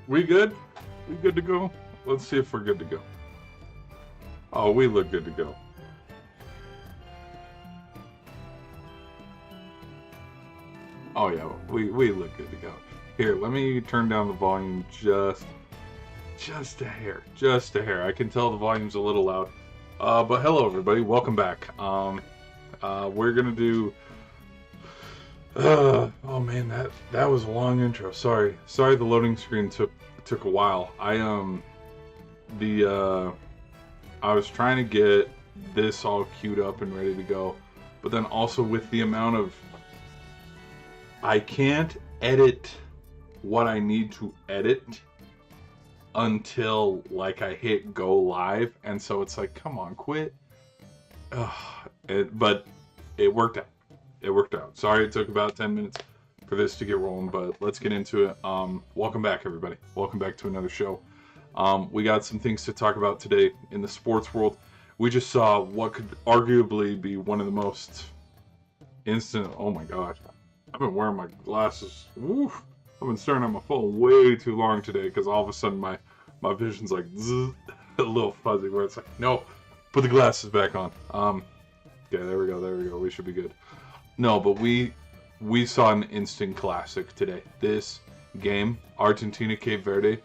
We good? We good to go? Let's see if we're good to go. Oh, we look good to go. Oh yeah, we look good to go. Here, let me turn down the volume just a hair. Just a hair. I can tell the volume's a little loud. But hello everybody, welcome back. We're gonna do oh man, that was a long intro. Sorry the loading screen took took a while. I was trying to get this all queued up and ready to go, but then also with the amount of, I can't edit what I need to edit until like I hit go live, and so it's like, come on, quit. But it worked out. It worked out. Sorry it took about 10 minutes for this to get rolling, but let's get into it. Welcome back, everybody. Welcome back to another show. We got some things to talk about today in the sports world. We just saw what could arguably be one of the most instant. Oh my gosh, I've been wearing my glasses. Oof. I've been staring at my phone way too long today because all of a sudden my vision's like zzz, a little fuzzy where it's like, no, put the glasses back on. Okay, there we go. We should be good. No, but we saw an instant classic today. This game, Argentina, Cape Verde,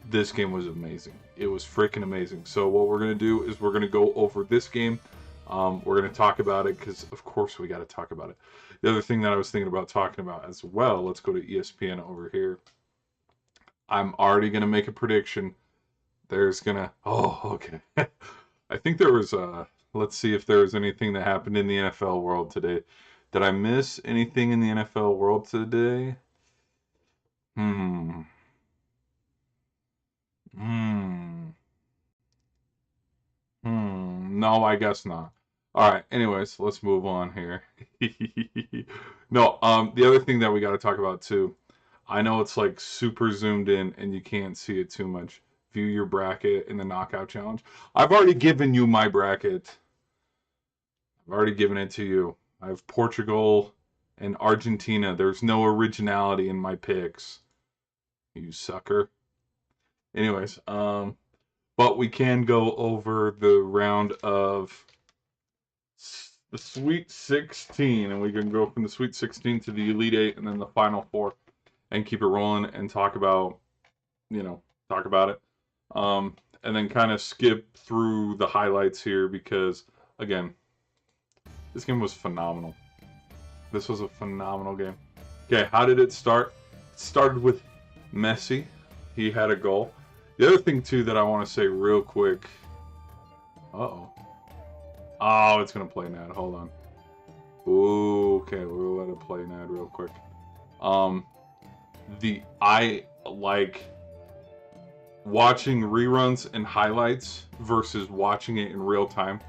this game was amazing. It was freaking amazing. So what we're going to do is we're going to go over this game. We're going to talk about it because, of course, we got to talk about it. The other thing that I was thinking about talking about as well, let's go to ESPN over here. I'm already going to make a prediction. There's going to... Oh, okay. I think there was... Let's see if there was anything that happened in the NFL world today. Did I miss anything in the NFL world today? No, I guess not. All right. Anyways, let's move on here. No, the other thing that we got to talk about too. I know it's like super zoomed in and you can't see it too much. View your bracket in the knockout challenge. I've already given you my bracket. I've already given it to you. I have Portugal and Argentina. There's no originality in my picks. You sucker. Anyways, but we can go over the round of the Sweet 16, and we can go from the Sweet 16 to the Elite 8 and then the Final Four and keep it rolling and talk about it. And then kind of skip through the highlights here because, again, this game was phenomenal. This was a phenomenal game. Okay, how did it start? It started with Messi. He had a goal. The other thing, too, that I want to say real quick... Uh-oh. Oh, it's going to play NAD. Hold on. Ooh, okay, we'll let it play NAD real quick. I like watching reruns and highlights versus watching it in real time.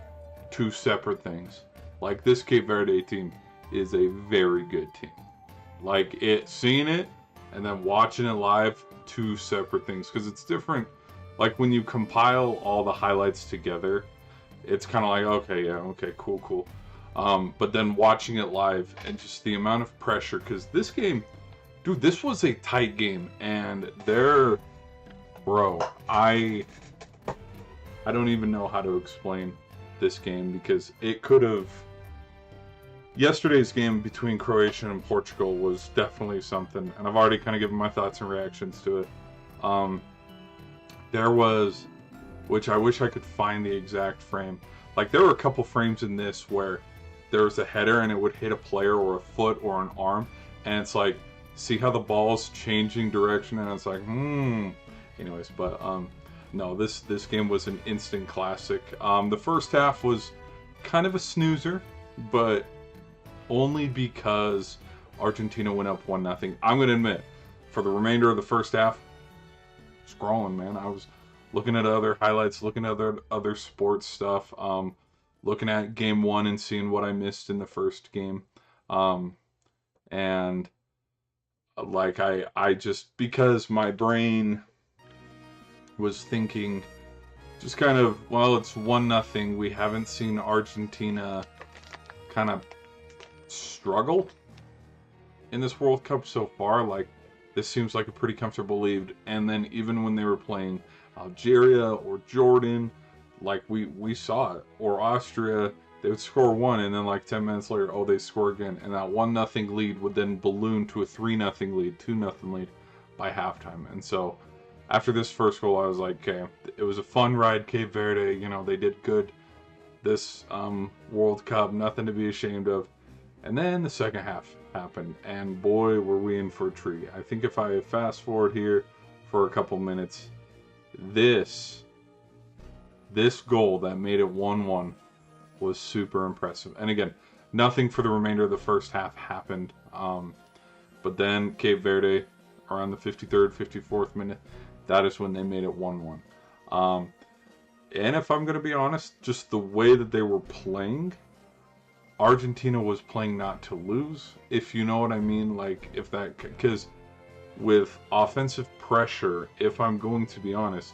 Two separate things. Like, this Cape Verde team is a very good team. Like, seeing it and then watching it live, two separate things. Because it's different. Like, when you compile all the highlights together, it's kind of like, okay, yeah, okay, cool. But then watching it live and just the amount of pressure. Because this game, dude, this was a tight game. And I don't even know how to explain this game because it could have... Yesterday's game between Croatia and Portugal was definitely something, and I've already kind of given my thoughts and reactions to it. There was, which I wish I could find the exact frame. Like, there were a couple frames in this where there was a header and it would hit a player or a foot or an arm, and it's like, see how the ball's changing direction, and it's like, Anyways, but no, this game was an instant classic. The first half was kind of a snoozer, but only because Argentina went up 1-0. I'm going to admit, for the remainder of the first half, scrolling, man. I was looking at other highlights, looking at other sports stuff, looking at game one and seeing what I missed in the first game. And like I just, because my brain was thinking just kind of, well, it's 1-0. We haven't seen Argentina kind of struggle in this World Cup so far. Like, this seems like a pretty comfortable lead. And then even when they were playing Algeria or Jordan, like we saw it, or Austria, they would score one, and then like 10 minutes later, oh, they score again, and that 1-0 lead would then balloon to a 3-0 lead, 2-0 lead by halftime. And so after this first goal, I was like, okay, it was a fun ride, Cape Verde. They did good this World Cup, nothing to be ashamed of. And then the second half happened, and boy, were we in for a treat. I think if I fast forward here, for a couple minutes. This goal that made it 1-1 was super impressive. And again, nothing for the remainder of the first half happened. But then Cape Verde, around the 53rd, 54th minute, that is when they made it 1-1. And if I'm going to be honest, just the way that they were playing, Argentina was playing not to lose, if you know what I mean. Like, if that, because with offensive pressure, if I'm going to be honest,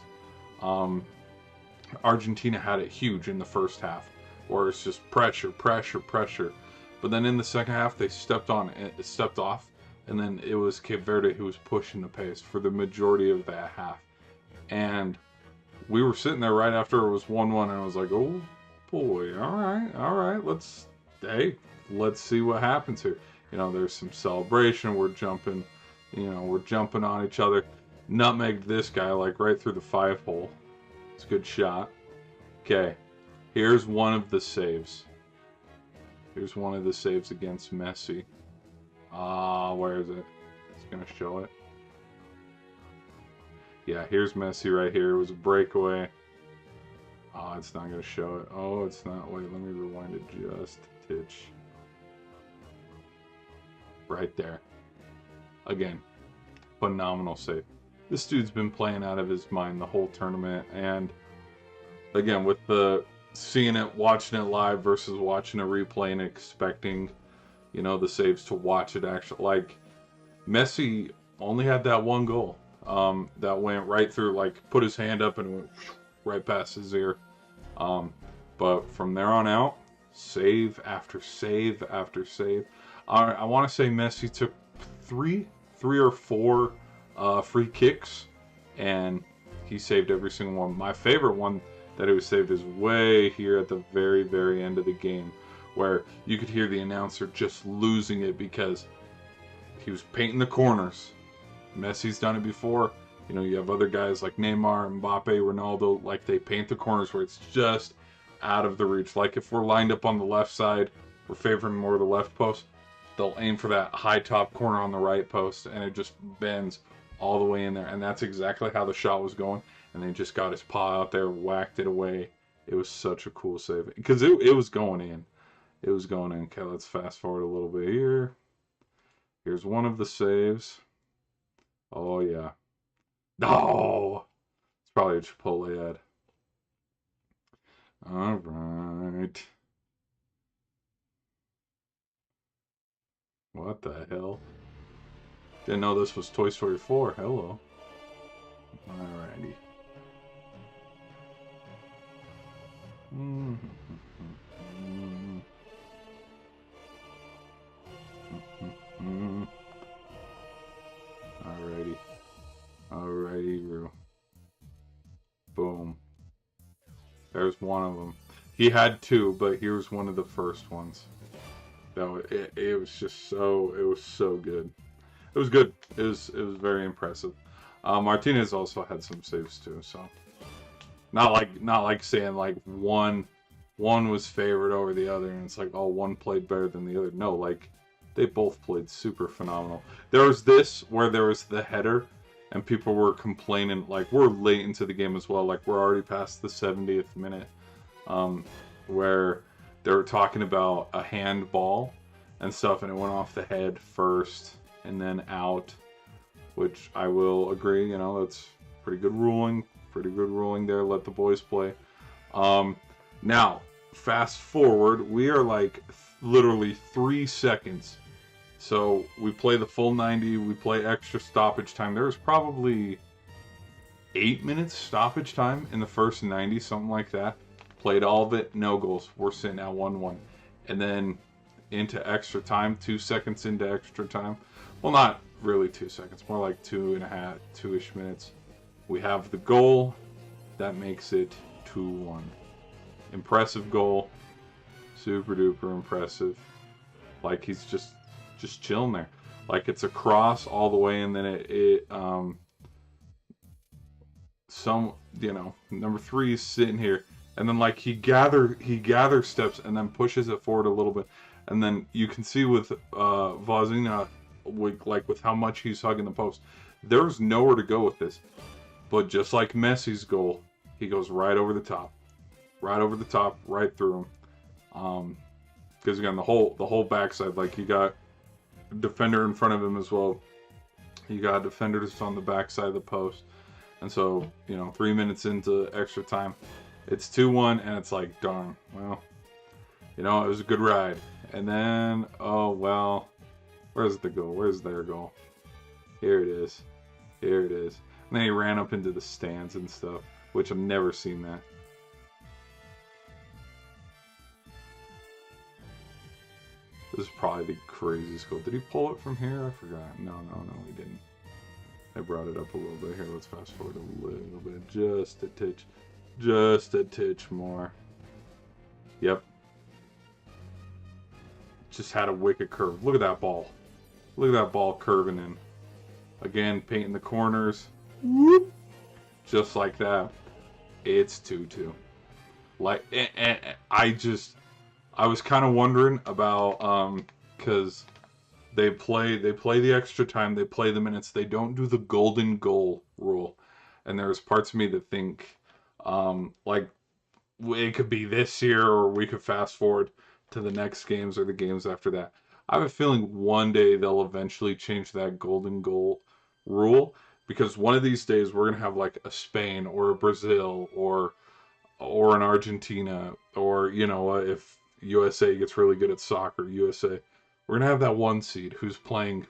Argentina had it huge in the first half, where it's just pressure, pressure, pressure. But then in the second half, they stepped off, and then it was Cape Verde who was pushing the pace for the majority of that half. And we were sitting there right after it was 1-1, and I was like, oh boy, all right, let's see what happens here. You know, there's some celebration, we're jumping on each other. Nutmegged this guy, like, right through the 5-hole. It's a good shot. Okay, here's one of the saves. Here's one of the saves against Messi. Where is it? It's gonna show it. Yeah, here's Messi right here. It was a breakaway. It's not gonna show it. Oh, it's not. Wait, let me rewind it just a titch. Right there. Again, phenomenal save. This dude's been playing out of his mind the whole tournament, and again, with the seeing it, watching it live versus watching a replay and expecting, you know, the saves to watch it actually. Like, Messi only had that one goal that went right through, like, put his hand up and went right past his ear. But from there on out, save after save after save. I want to say Messi took three or four free kicks, and he saved every single one. My favorite one that it was saved is way here at the very, very end of the game, where you could hear the announcer just losing it because he was painting the corners. Messi's done it before. You know, you have other guys like Neymar, Mbappe, Ronaldo, like, they paint the corners where it's just out of the reach. Like, if we're lined up on the left side, we're favoring more the left post, they'll aim for that high top corner on the right post, and it just bends all the way in there. And that's exactly how the shot was going. And they just got his paw out there, whacked it away. It was such a cool save. Because it was going in. It was going in. Okay, let's fast forward a little bit here. Here's one of the saves. Oh, yeah. No! It's probably a Chipotle ad. All right. What the hell? Didn't know this was Toy Story 4. Hello. Alrighty. Alrighty, Roo. Boom. There's one of them. He had two, but here's one of the first ones. It was just so, it was so good. It was good. It was very impressive. Martinez also had some saves too, so not like saying like one was favored over the other, and it's like, oh, one played better than the other. No, like, they both played super phenomenal. There was this where there was the header, and people were complaining, like, we're late into the game as well, like, we're already past the 70th minute, where they were talking about a handball and stuff, and it went off the head first and then out, which I will agree, you know, that's pretty good ruling there. Let the boys play. Now, fast forward, we are like literally 3 seconds. So we play the full 90, we play extra stoppage time. There was probably 8 minutes stoppage time in the first 90, something like that. Played all of it, no goals. We're sitting at 1-1. And then into extra time, 2 seconds into extra time. Well, not really 2 seconds, more like 2.5, 2-ish minutes. We have the goal. That makes it 2-1. Impressive goal. Super duper impressive. Like, he's just chilling there. Like, it's a cross all the way, and then number 3 is sitting here, and then like he gathers steps and then pushes it forward a little bit, and then you can see with Vazina, with how much he's hugging the post, There's nowhere to go with this. But just like Messi's goal, he goes right over the top. Right over the top, right through him. Because again, the whole backside, like you got a defender in front of him as well. You got defenders on the backside of the post. And so, 3 minutes into extra time, it's 2-1, and it's like, darn, well, it was a good ride. And then, oh, well, where's the goal? Where's their goal? Here it is. Here it is. And then he ran up into the stands and stuff, which I've never seen that. This is probably the craziest goal. Did he pull it from here? I forgot. No, he didn't. I brought it up a little bit here. Let's fast forward a little bit. Just a titch. Just a titch more. Yep. Just had a wicked curve. Look at that ball. Look at that ball curving in. Again, painting the corners. Whoop. Just like that. It's 2-2. Like, I was kind of wondering about, because they play the extra time, they play the minutes, they don't do the golden goal rule. And there's parts of me that think, like, it could be this year, or we could fast forward to the next games or the games after that. I have a feeling one day they'll eventually change that golden goal rule, because one of these days we're going to have like a Spain or a Brazil or an Argentina, or, if USA gets really good at soccer, USA, we're gonna have that one seed who's playing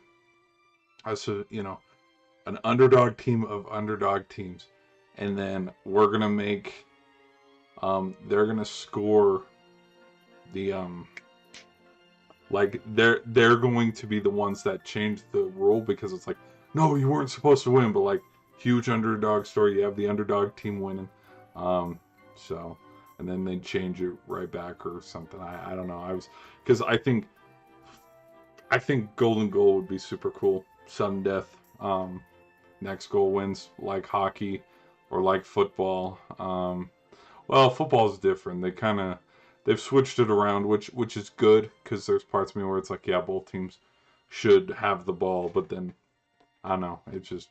as an underdog team of underdog teams, and then we're gonna make they're gonna score the like they're going to be the ones that change the rule, because it's like, no, you weren't supposed to win, but like, huge underdog story, you have the underdog team winning, so. And then they change it right back or something. I don't know. Because I think golden goal would be super cool. Sudden death. Next goal wins, like hockey or like football. Well, football's different. They've switched it around, which is good, because there's parts of me where it's like, yeah, both teams should have the ball, but then I don't know. It just,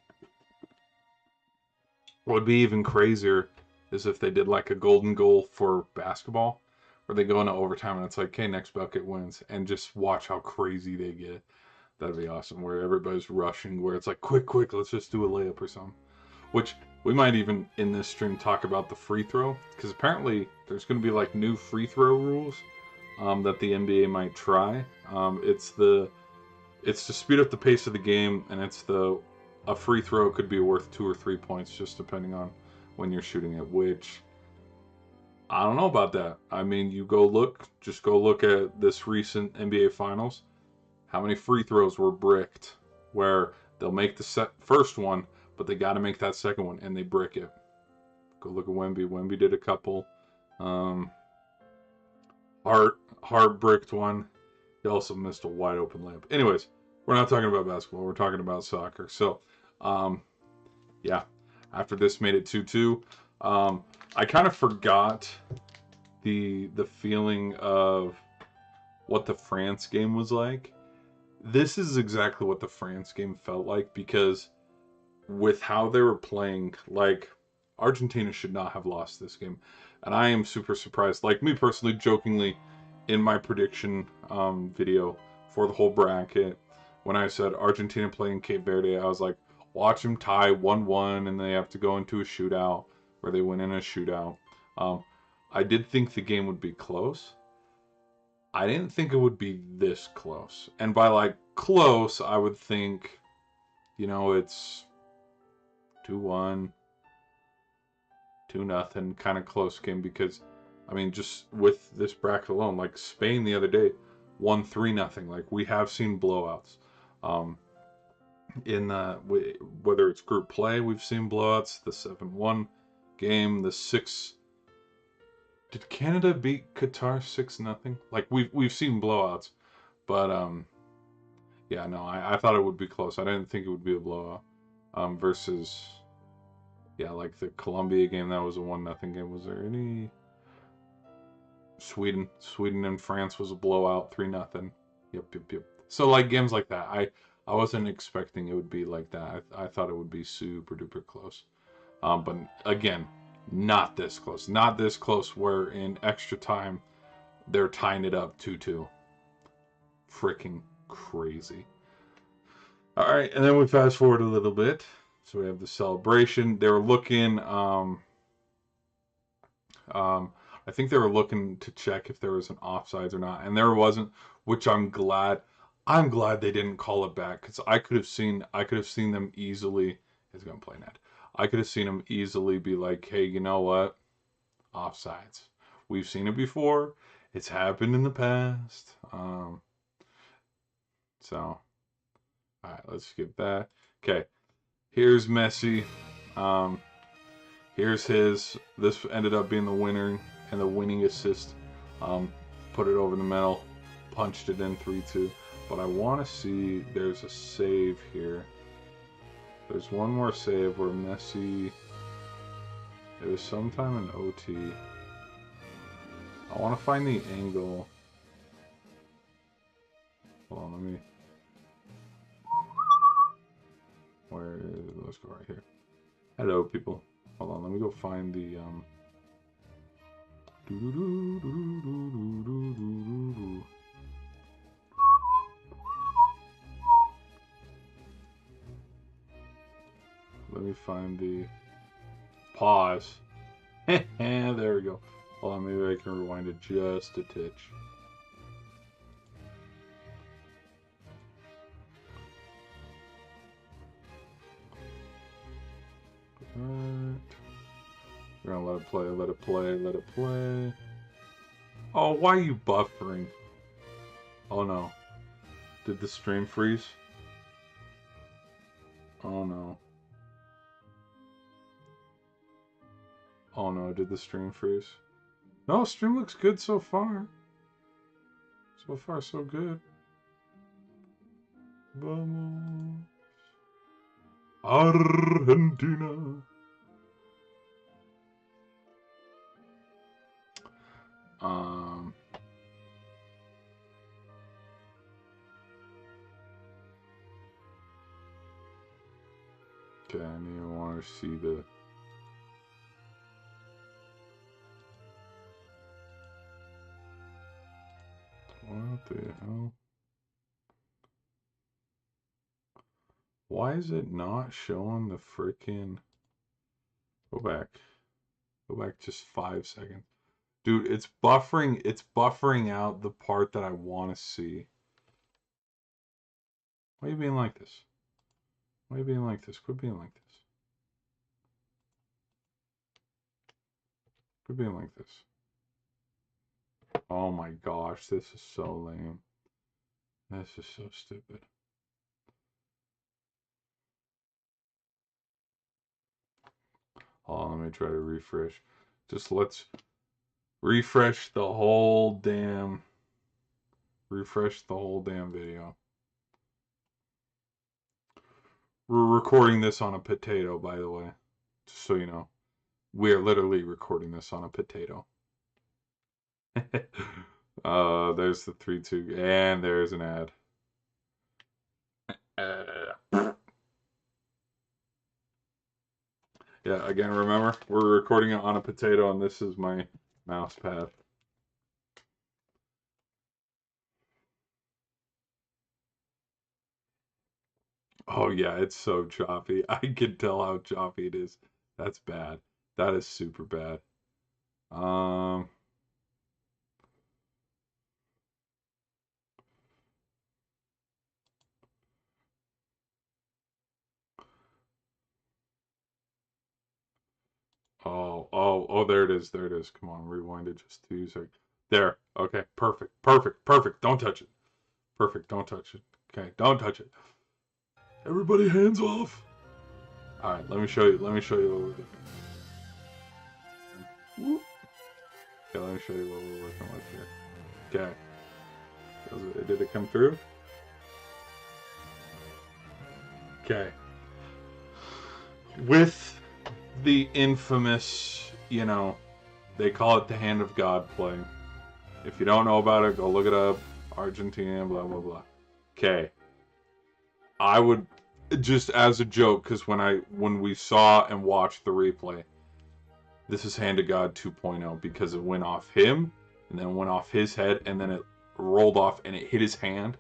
what would be even crazier is if they did like a golden goal for basketball, where they go into overtime and it's like, okay, next bucket wins, and just watch how crazy they get. That'd be awesome, where everybody's rushing, where it's like, quick, let's just do a layup or something. Which we might even in this stream talk about the free throw, because apparently there's going to be like new free throw rules that the NBA might try. It's to speed up the pace of the game, and a free throw could be worth 2 or 3 points, just depending on when you're shooting it, which I don't know about that. I mean, just go look at this recent NBA Finals. How many free throws were bricked, where they'll make the first one, but they got to make that second one, and they brick it. Go look at Wemby. Wemby did a couple. Hart bricked one. He also missed a wide open layup. Anyways, we're not talking about basketball. We're talking about soccer. So, yeah. After this made it 2-2. I kind of forgot the feeling of what the France game was like. This is exactly what the France game felt like, because with how they were playing, like, Argentina should not have lost this game. And I am super surprised. Like, me personally, jokingly, in my prediction video for the whole bracket, when I said Argentina playing Cape Verde, I was like, watch them tie 1-1, and they have to go into a shootout, where they win in a shootout. I did think the game would be close. I didn't think it would be this close. And by like close, I would think, it's 2-1, 2-0, kind of close game, because, I mean, just with this bracket alone, like Spain the other day won 3-0. Like, we have seen blowouts. Whether it's group play, we've seen blowouts. The 7-1 game, the 6. Did Canada beat Qatar 6-0? Like, we've seen blowouts, but yeah, no, I thought it would be close. I didn't think it would be a blowout. Versus, yeah, like the Colombia game, that was a 1-0 game. Was there any? Sweden and France was a blowout, 3-0. Yep. So like games like that, I wasn't expecting it would be like that. I thought it would be super duper close. But again, not this close. Not this close where in extra time they're tying it up 2-2. Freaking crazy. All right, and then we fast forward a little bit. So we have the celebration. They were looking. I think they were looking to check if there was an offsides or not, and there wasn't, which I'm glad. I'm glad they didn't call it back because I could have seen them easily. He's gonna play net. I could have seen them easily be like, hey, you know what? Offsides. We've seen it before. It's happened in the past. So, all right, let's skip that. Okay, here's Messi. Um, Here's his. This ended up being the winner and the winning assist. Put it over the middle, punched it in 3-2. But I want to see. There's a save here. There's one more save where Messi. It was sometime in OT. I want to find the angle. Hold on, let me. Where is it? Let's go right here. Hello, people. Hold on, let me go find the let me find the pause. There we go. Hold on, maybe I can rewind it just a titch. Alright. We're gonna let it play, let it play, let it play. Oh, why are you buffering? Oh no. Did the stream freeze? Oh no. Oh no, did the stream freeze? No, stream looks good so far. So far, so good. Vamos. Argentina. Okay, I need to want to see the. What the hell? Why is it not showing the freaking? Go back. Go back just 5 seconds. Dude, it's buffering out the part that I want to see. Why are you being like this? Why are you being like this? Quit being like this. Quit being like this. Oh my gosh, this is so lame. This is so stupid. Hold on, let me try to refresh. Just let's refresh the whole damn video. We're recording this on a potato, by the way. Just so you know. We're literally recording this on a potato. There's the 3-2, and there's an ad. Yeah, again, remember, we're recording it on a potato, and this is my mouse pad. Oh yeah, it's so choppy. I can tell how choppy it is. That's bad. That is super bad. Oh, there it is. There it is. Come on, rewind it just 2 seconds. There. Okay, perfect. Perfect. Perfect. Don't touch it. Perfect. Don't touch it. Okay, don't touch it. Everybody hands off. All right, let me show you. Let me show you what we're doing. Okay, let me show you what we're working with here. Okay. Did it come through? Okay. With the infamous, they call it the hand of God play. If you don't know about it, go look it up. Argentina, blah, blah, blah. Okay. I would just as a joke, because when we saw and watched the replay, this is Hand of God 2.0 because it went off him and then went off his head and then it rolled off and it hit his hand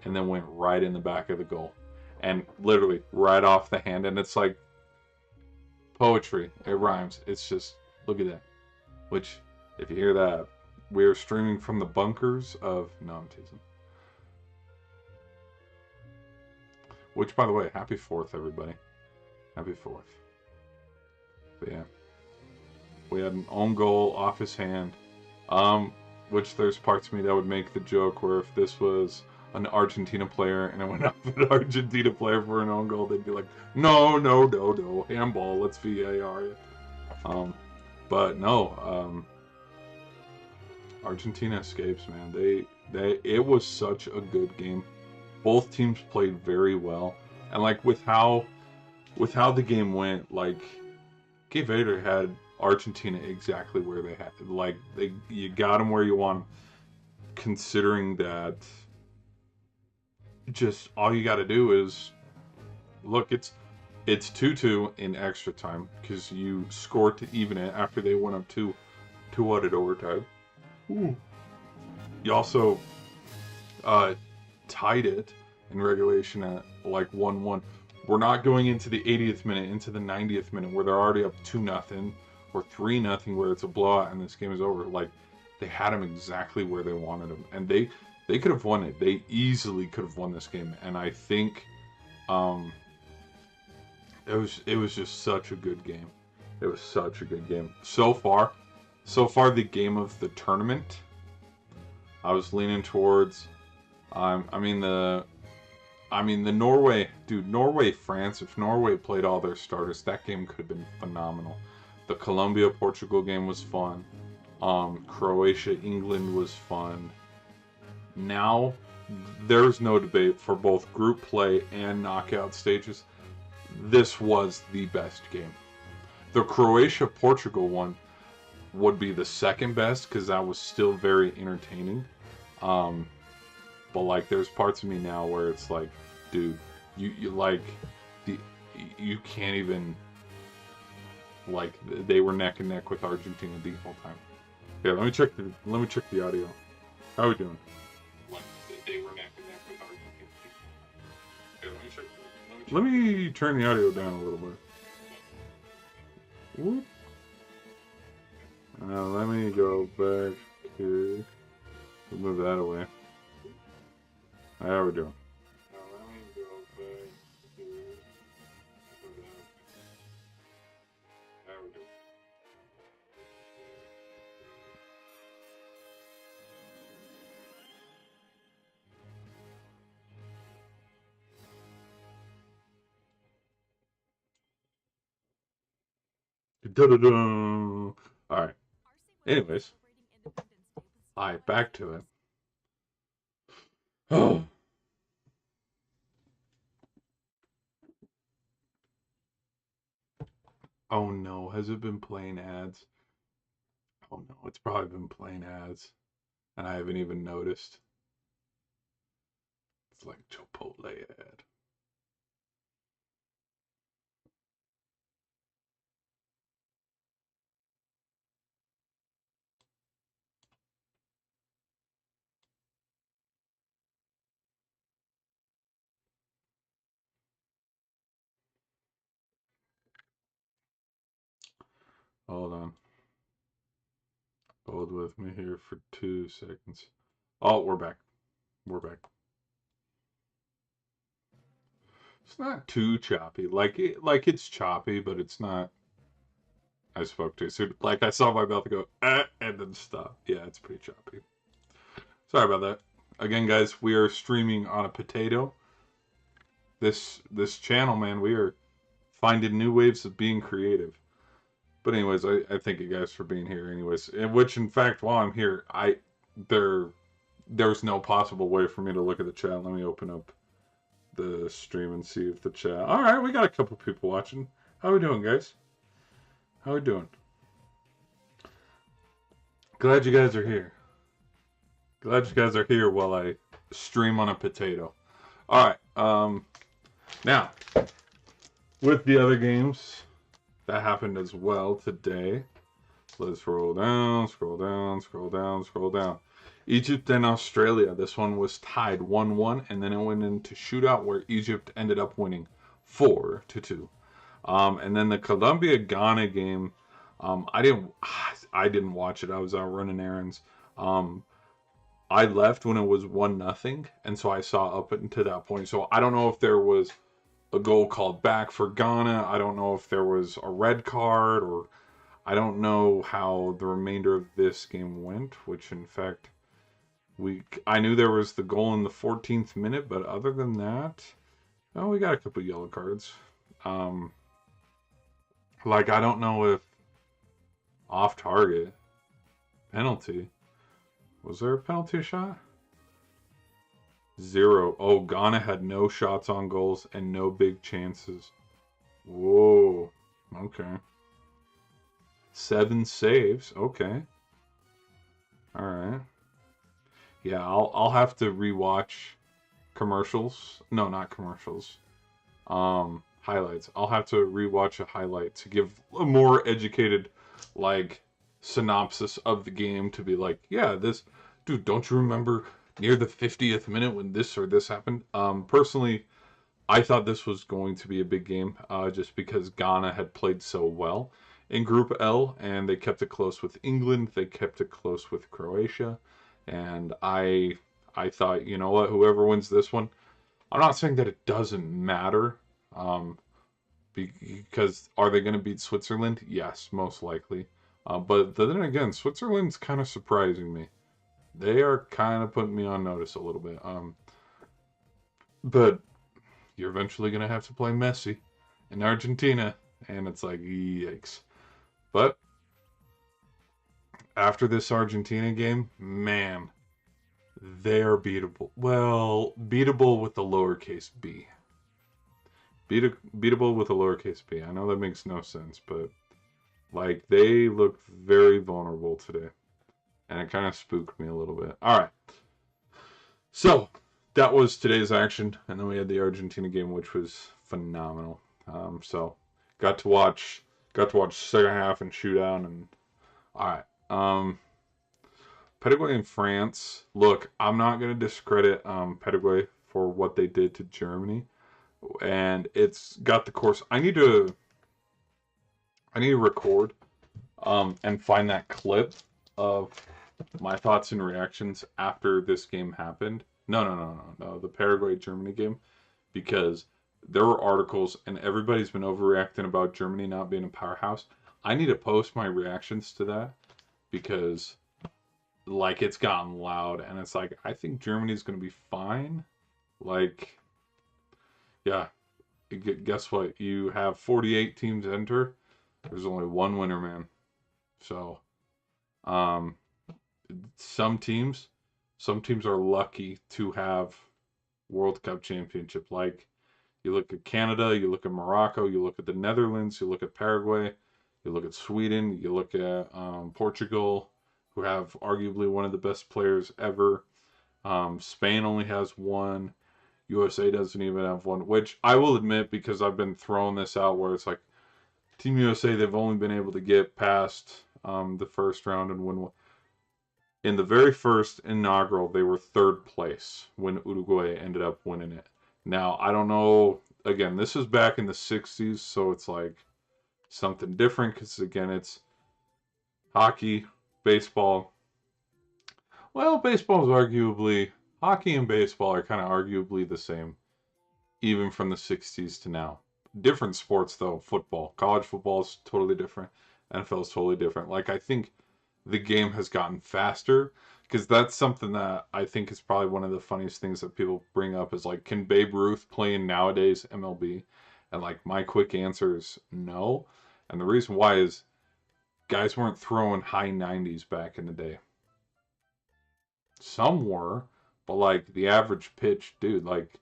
and then went right in the back of the goal. And literally right off the hand. And it's like poetry. It rhymes. It's just, look at that. Which, if you hear that, we're streaming from the bunkers of... No, I'm teasing. Which, by the way, happy 4th, everybody. Happy 4th. But yeah. We had an own goal off his hand. Which there's parts of me that would make the joke where if this was an Argentina player and it went up an Argentina player for an own goal, they'd be like, no, handball, let's VAR it. But no, Argentina escapes, man. It was such a good game. Both teams played very well, and like with how the game went, like Verde had Argentina exactly where they had, like you got them where you want them, considering that just all you got to do is look. It's 2-2 in extra time because you scored to even it after they went up 2-1 at overtime. Ooh. You also tied it in regulation at like 1-1. We're not going into the 80th minute, into the 90th minute where they're already up 2-0 or 3-0 where it's a blowout and this game is over. Like, they had them exactly where they wanted them, and they could have won it. They easily could have won this game, and I think it was just such a good game. It was such a good game. So far the game of the tournament, I was leaning towards the Norway, dude, France, if Norway played all their starters, that game could have been phenomenal. The Colombia-Portugal game was fun. Croatia-England was fun. Now, there's no debate for both group play and knockout stages. This was the best game. The Croatia-Portugal one would be the second best because that was still very entertaining. But like, there's parts of me now where it's like, dude, you like, you can't even, like, they were neck and neck with Argentina the whole time. Yeah, let me check the audio. How are we doing? Like, they were neck and neck with Argentina. Yeah, let me turn the audio down a little bit. Whoop. Now let me go back here. Move that away. How we doing? All right. Anyways, back to it. Oh. Oh no, has it been playing ads? Oh no, it's probably been playing ads, and I haven't even noticed. It's like Chipotle ad. Hold on. Hold with me here for 2 seconds. Oh, we're back. We're back. It's not too choppy. Like it's choppy, but it's not. I spoke too soon. Like, I saw my mouth go, and then stop. Yeah, it's pretty choppy. Sorry about that. Again, guys, we are streaming on a potato. This channel, man, we are finding new ways of being creative. But anyways, I thank you guys for being here. Anyways, which in fact, while I'm here, there's no possible way for me to look at the chat. Let me open up the stream and see if the chat. All right, we got a couple people watching. How we doing, guys? How we doing? Glad you guys are here. Glad you guys are here while I stream on a potato. All right. Now, with the other games that happened as well today, let's scroll down, scroll down, scroll down, scroll down. Egypt and Australia. This one was tied 1-1, and then it went into shootout where Egypt ended up winning 4-2. And then the Colombia-Ghana game, I didn't watch it. I was out running errands. Um, I left when it was 1-0, and so I saw up until that point. So I don't know if there was a goal called back for Ghana. I don't know if there was a red card, or I don't know how the remainder of this game went, which in fact I knew there was the goal in the 14th minute, but other than that, oh, we got a couple yellow cards. Like, I don't know if off target penalty. Was there a penalty shot? 0. Oh, Ghana had no shots on goals and no big chances. Whoa. Okay. 7 saves. Okay. All right. Yeah, I'll have to rewatch commercials. No, not commercials. Highlights. I'll have to rewatch a highlight to give a more educated, like, synopsis of the game to be like, yeah, this, dude, don't you remember near the 50th minute when this or this happened? Personally, I thought this was going to be a big game, just because Ghana had played so well in Group L, and they kept it close with England. They kept it close with Croatia, and I thought, you know what, whoever wins this one, I'm not saying that it doesn't matter, um, because are they going to beat Switzerland? Yes, most likely. But then again, Switzerland's kind of surprising me. They are kind of putting me on notice a little bit. But you're eventually going to have to play Messi in Argentina, and it's like, yikes. But after this Argentina game, man, they're beatable. Well, beatable with the lowercase b. Beatable with a lowercase b. I know that makes no sense, but like they looked very vulnerable today, and it kind of spooked me a little bit. All right, so that was today's action, and then we had the Argentina game, which was phenomenal. So got to watch second half and shootout, and all right. Paraguay and France. Look, I'm not gonna discredit Paraguay for what they did to Germany, and it's got the course. I need to record and find that clip of my thoughts and reactions after this game happened. No, the Paraguay Germany game, because there were articles and everybody's been overreacting about Germany not being a powerhouse. I need to post my reactions to that because like it's gotten loud and it's like I think Germany's going to be fine. Like, yeah, guess what? You have 48 teams enter. There's only one winner, man. So, um, some teams, some teams are lucky to have World Cup championship. Like you look at Canada, you look at Morocco, you look at the Netherlands, you look at Paraguay, you look at Sweden, you look at Portugal, who have arguably one of the best players ever. Spain only has one. USA doesn't even have one, which I will admit because I've been throwing this out where it's like Team USA, they've only been able to get past the first round and win. In the very first inaugural, they were third place when Uruguay ended up winning it. Now, I don't know. Again, this is back in the 60s, so it's like something different because, again, it's hockey, baseball. Well, baseball is arguably, hockey and baseball are kind of arguably the same, even from the 60s to now. Different sports, though. Football. College football is totally different. NFL is totally different. Like, I think the game has gotten faster because that's something that I think is probably one of the funniest things that people bring up is like, can Babe Ruth play in nowadays MLB? And like, my quick answer is no. And the reason why is guys weren't throwing high 90s back in the day. Some were, but like the average pitch, dude, like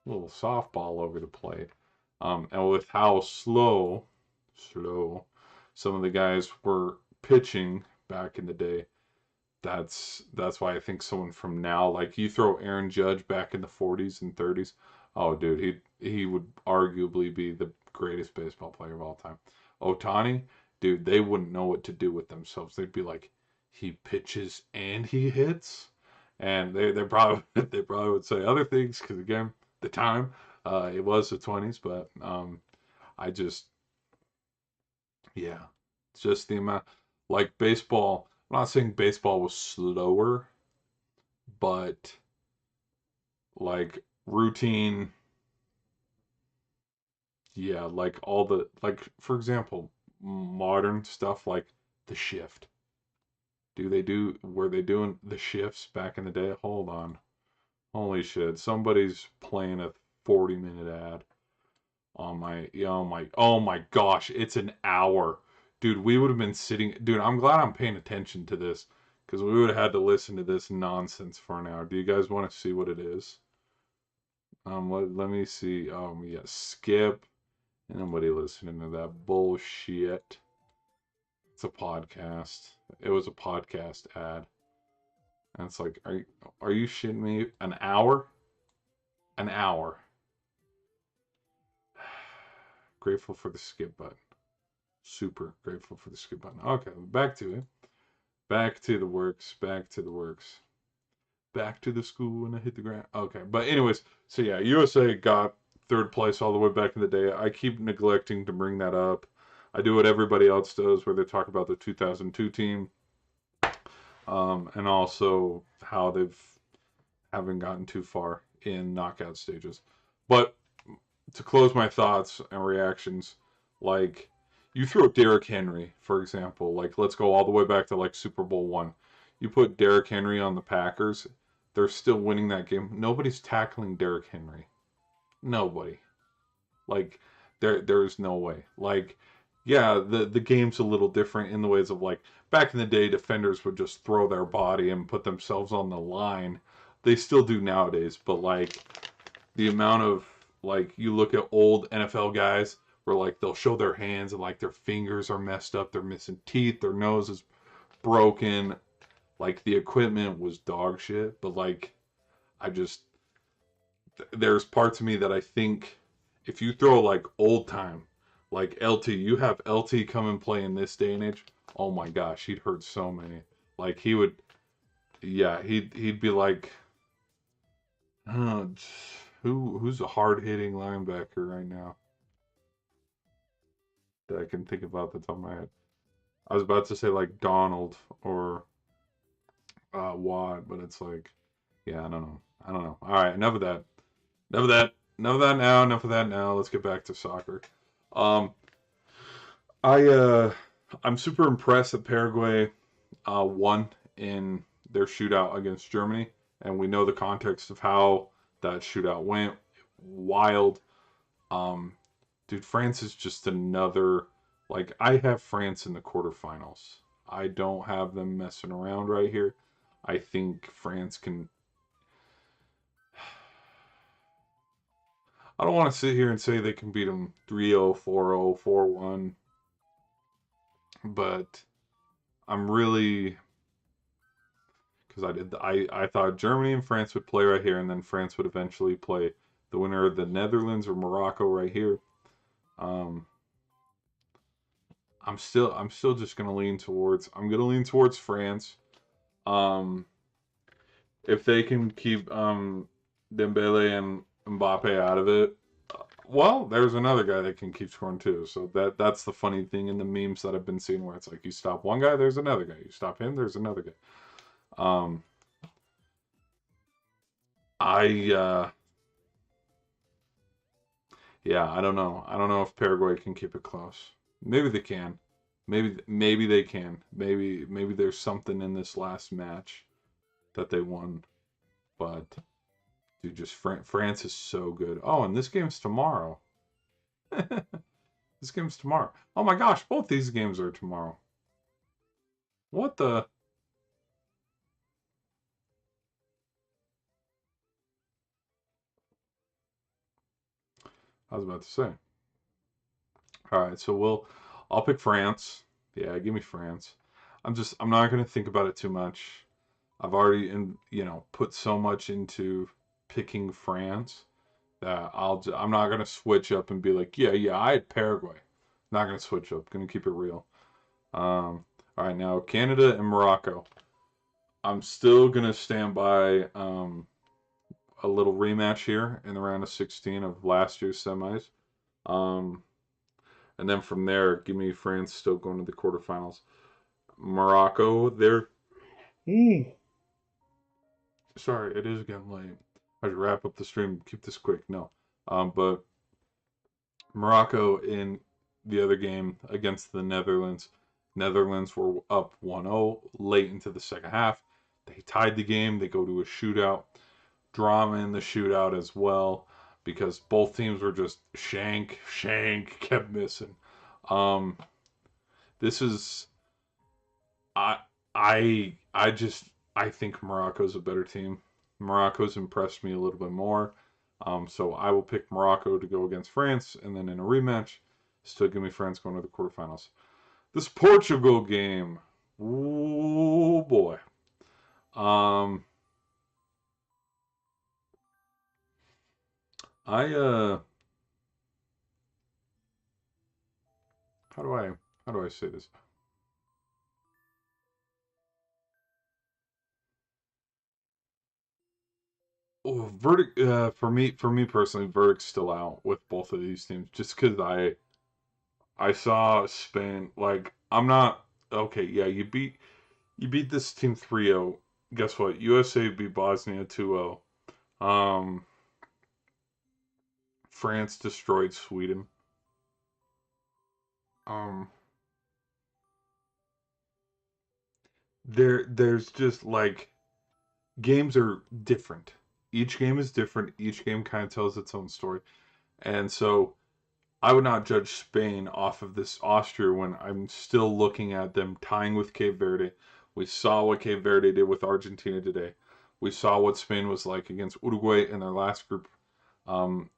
a little softball over the plate. And with how slow some of the guys were pitching back in the day, that's why I think someone from now, like you throw Aaron Judge back in the 40s and 30s, Oh, dude, he would arguably be the greatest baseball player of all time. Otani, dude, they wouldn't know what to do with themselves. They'd be like, he pitches and he hits, and they probably they probably would say other things because again, the time, it was the 20s, but I just yeah, just the amount like baseball. I'm not saying baseball was slower, but like routine. Yeah, like all the like for example, modern stuff like the shift. Were they doing the shifts back in the day? Hold on. Holy shit. Somebody's playing a 40-minute ad on my oh my gosh, it's an hour. Dude, we would have been sitting dude, I'm glad I'm paying attention to this because we would have had to listen to this nonsense for an hour. Do you guys want to see what it is? Let me see. Yeah, skip. Ain't nobody listening to that bullshit. It's a podcast. It was a podcast ad. And it's like, are you shitting me? An hour? An hour. Grateful for the skip button. Super grateful for the skip button. Okay, back to it. Back to the works. Back to the works. Back to the school when I hit the ground. Okay, but anyways, so yeah, USA got third place all the way back in the day. I keep neglecting to bring that up. I do what everybody else does, where they talk about the 2002 team, and also how they've haven't gotten too far in knockout stages. But to close my thoughts and reactions, like you throw Derrick Henry, for example, like let's go all the way back to like Super Bowl one. You put Derrick Henry on the Packers, they're still winning that game. Nobody's tackling Derrick Henry. Nobody. Like there's no way. Like yeah, the game's a little different in the ways of like back in the day defenders would just throw their body and put themselves on the line. They still do nowadays, but like the amount of like you look at old NFL guys where like they'll show their hands and like their fingers are messed up, they're missing teeth, their nose is broken, like the equipment was dog shit, but like I just there's parts of me that I think if you throw like old time, like LT, you have LT come and play in this day and age. Oh my gosh, he'd hurt so many. Like he would, yeah, he'd be like, uh, who's a hard hitting linebacker right now that I can think about the top of my head. I was about to say like Donald or Watt, but it's like, yeah, I don't know. I don't know. All right, enough of that. Enough of that. Enough of that now. Enough of that now. Let's get back to soccer. Um, I I'm super impressed that Paraguay won in their shootout against Germany, and we know the context of how that shootout went. Wild. Um, dude, France is just another. Like I have France in the quarterfinals. I don't have them messing around right here. I think France can. I don't want to sit here and say they can beat them 3-0, 4-0, 4-1, but I'm really because I thought Germany and France would play right here, and then France would eventually play the winner of the Netherlands or Morocco right here. Um, I'm still just gonna lean towards France. Um, if they can keep Dembele and Mbappe out of it, well, there's another guy that can keep scoring too. So that's the funny thing in the memes that I've been seeing where it's like you stop one guy, there's another guy. You stop him, there's another guy. Um, I yeah, I don't know. I don't know if Paraguay can keep it close. Maybe they can. Maybe they can. Maybe there's something in this last match that they won. But dude, just France is so good. Oh, and this game's tomorrow. This game's tomorrow. Oh my gosh, both these games are tomorrow. What the? I was about to say. All right, so I'll pick France. Yeah, give me France. I'm not gonna think about it too much. I've already put so much into picking France I'm not gonna switch up and be like, yeah, I had Paraguay. Not gonna switch up. Gonna keep it real. All right, now Canada and Morocco. I'm still gonna stand by a little rematch here in the round of 16 of last year's semis. Um, and then from there, give me France still going to the quarterfinals. Morocco, they're sorry, it is getting late. I should wrap up the stream. Keep this quick. No, but Morocco in the other game against the Netherlands. Netherlands were up 1-0 late into the second half. They tied the game. They go to a shootout. Drama in the shootout as well because both teams were just shank, kept missing. Um, this is I I just I think Morocco's a better team. Morocco's impressed me a little bit more. So I will pick Morocco to go against France, and then in a rematch, still give me France going to the quarterfinals. This Portugal game, oh boy. Um, I how do I say this? Oh, verdict for me personally, verdict's still out with both of these teams just because I saw Spain like I'm not okay. Yeah, you beat this team 3-0. Guess what? USA beat Bosnia 2-0. Um, France destroyed Sweden. Um, there's just like games are different. Each game is different. Each game kind of tells its own story, and so I would not judge Spain off of this Austria when I'm still looking at them tying with Cape Verde. We saw what Cape Verde did with Argentina today. We saw what Spain was like against Uruguay in their last group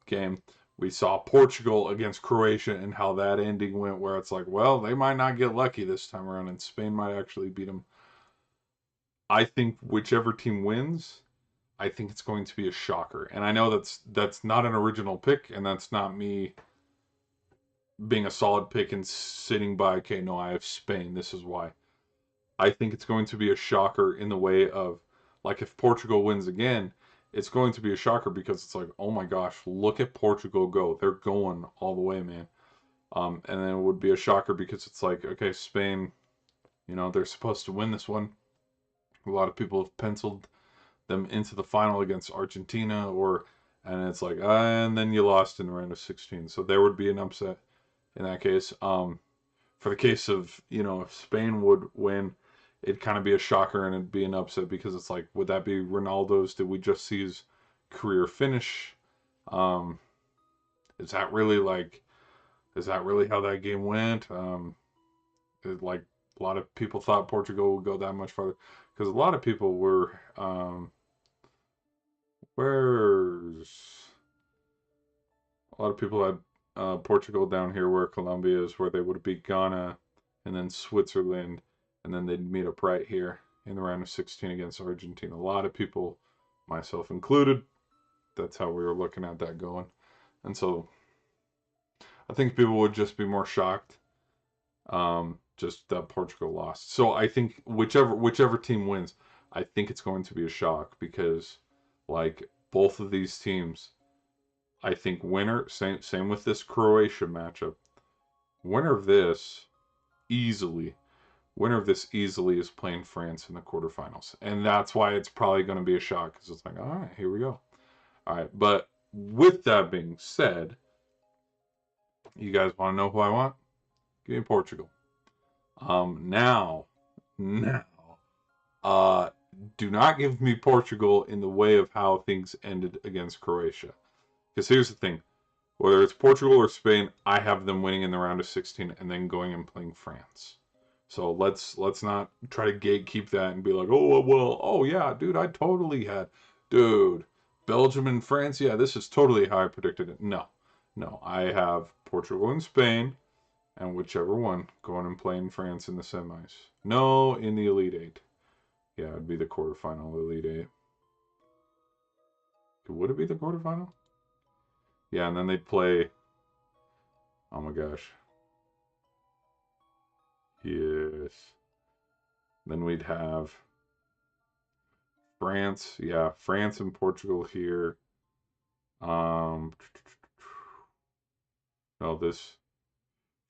game. We saw Portugal against Croatia and how that ending went, where it's like, well, they might not get lucky this time around, and Spain might actually beat them. I think whichever team wins, I think it's going to be a shocker. And I know that's not an original pick, and that's not me being a solid pick and sitting by, okay, no, I have Spain. This is why. I think it's going to be a shocker in the way of, like, if Portugal wins again, it's going to be a shocker because it's like, oh my gosh, look at Portugal go. They're going all the way, man. And then it would be a shocker because it's like, okay, Spain, they're supposed to win this one. A lot of people have penciled them into the final against Argentina, and it's like, and then you lost in the round of 16. So there would be an upset in that case. For the case of, if Spain would win, it'd kind of be a shocker and it'd be an upset because it's like, would that be Ronaldo's? Did we just see his career finish? Um, is that really how that game went? Like a lot of people thought Portugal would go that much farther because a lot of people were, where's a lot of people had Portugal down here where Colombia is, where they would beat Ghana and then Switzerland, and then they'd meet up right here in the round of 16 against Argentina. A lot of people, myself included, that's how we were looking at that going. And so I think people would just be more shocked just that Portugal lost. So I think whichever team wins, I think it's going to be a shock because like both of these teams, I think winner same with this Croatia matchup. Winner of this easily winner of this easily is playing France in the quarterfinals. And that's why it's probably going to be a shock because it's like, all right, here we go. All right. But with that being said, you guys want to know who I want? Give me Portugal. Now, now, uh, do not give me Portugal in the way of how things ended against Croatia. Because here's the thing. Whether it's Portugal or Spain, I have them winning in the round of 16 and then going and playing France. So let's not try to gatekeep that and be like, oh well, oh yeah, dude, I totally had, dude, Belgium and France, yeah, this is totally how I predicted it. No, no, I have Portugal and Spain, and whichever one going and playing France in the semis. No, in the Elite Eight. Yeah, it'd be the quarterfinal, Elite Eight. Would it be the quarterfinal? Yeah, and then they'd play. Oh my gosh. Yes. Then we'd have France. Yeah, France and Portugal here. Um, no, this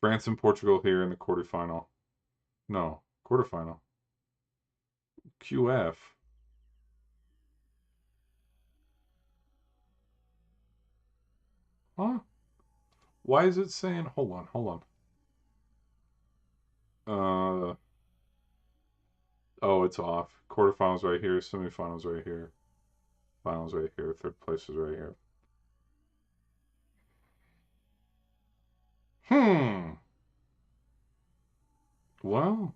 France and Portugal here in the quarterfinal. No, quarterfinal. QF. Huh? Why is it saying? Hold on. Oh, it's off. Quarterfinals right here. Semifinals right here. Finals right here. Third place is right here. Hmm. Well,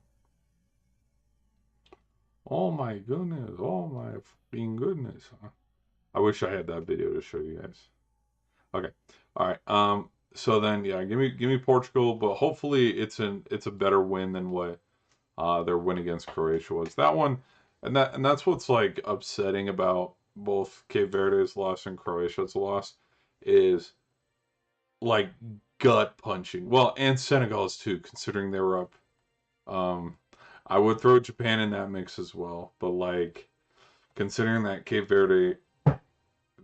oh my goodness. Oh my fucking goodness. I wish I had that video to show you guys. Okay. All right. So then, yeah, give me Portugal, but hopefully it's a better win than what their win against Croatia was. That one, and that's what's like upsetting about both Cape Verde's loss and Croatia's loss is like gut punching. Well, and Senegal's too, considering they were up. Um, I would throw Japan in that mix as well, but like considering that Cape Verde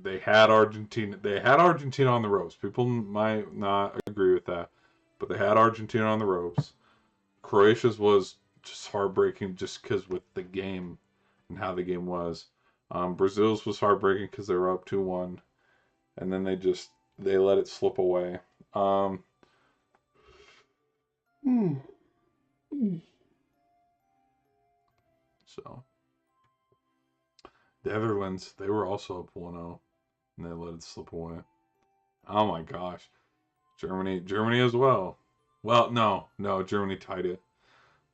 they had Argentina on the ropes. People might not agree with that, but they had Argentina on the ropes. Croatia's was just heartbreaking just because with the game and how the game was. Brazil's was heartbreaking because they were up 2-1, and then they let it slip away. Um, so the Netherlands, they were also up 1-0, and they let it slip away. Oh my gosh, Germany as well. Well, no, Germany tied it.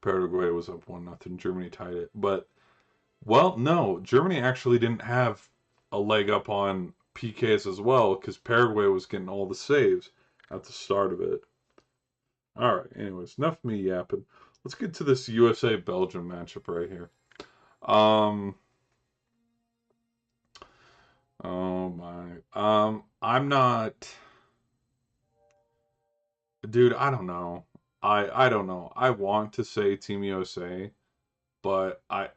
Paraguay was up 1-0. Germany tied it, but well, no, Germany actually didn't have a leg up on PKs as well because Paraguay was getting all the saves at the start of it. All right, anyways, enough of me yapping. Let's get to this USA Belgium matchup right here. Um, oh my, I'm not, dude. I don't know. I don't know. I want to say Team USA, but I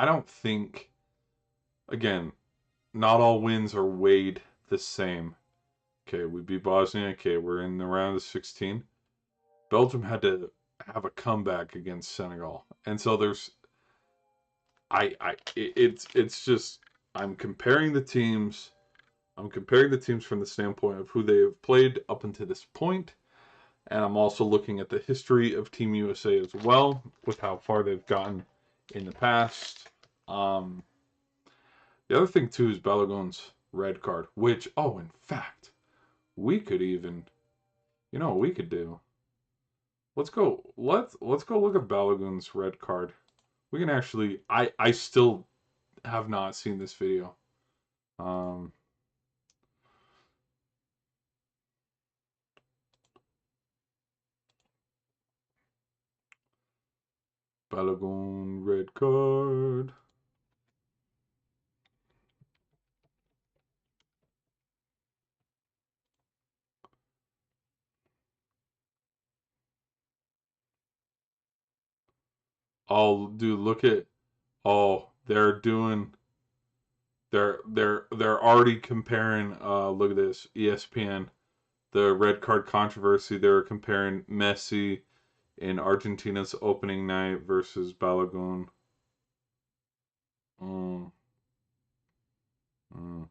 don't think. Again, not all wins are weighed the same. Okay, we beat Bosnia. Okay, we're in the round of 16. Belgium had to have a comeback against Senegal, and so there's it's just I'm comparing the teams. I'm comparing the teams from the standpoint of who they have played up until this point, and I'm also looking at the history of Team USA as well, with how far they've gotten in the past. Um, the other thing too is Balogun's red card, which in fact we could even what we could do. Let's go look at Balogun's red card. We can actually I still have not seen this video. Um Balogun red card. Oh dude, look at they're already comparing look at this, ESPN. The red card controversy, they're comparing Messi in Argentina's opening night versus Balogun. Mm, mm.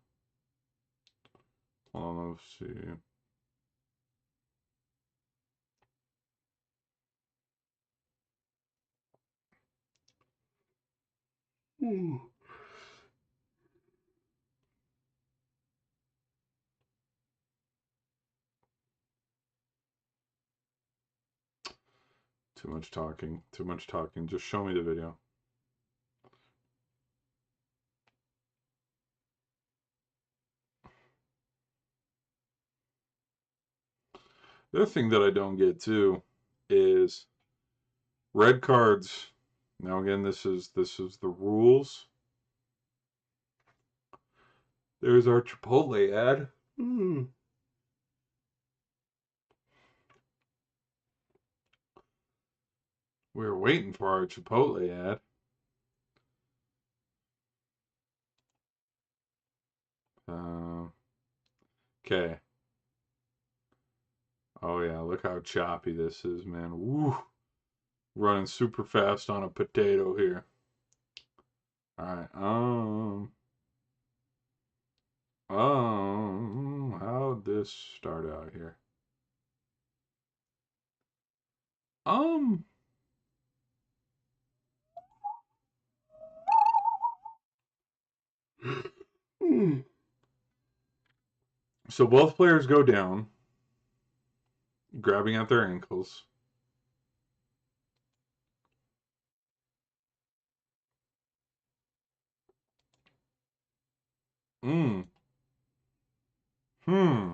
Hold on, let's see. Mm. Too much talking. Too much talking. Just show me the video. The other thing that I don't get too is red cards. Now again, this is the rules. There's our Chipotle ad. We were waiting for our Chipotle ad. Okay. Oh yeah, look how choppy this is, man. Woo! Running super fast on a potato here. All right. How'd this start out here? Um, so both players go down, grabbing at their ankles. Mm. Hmm.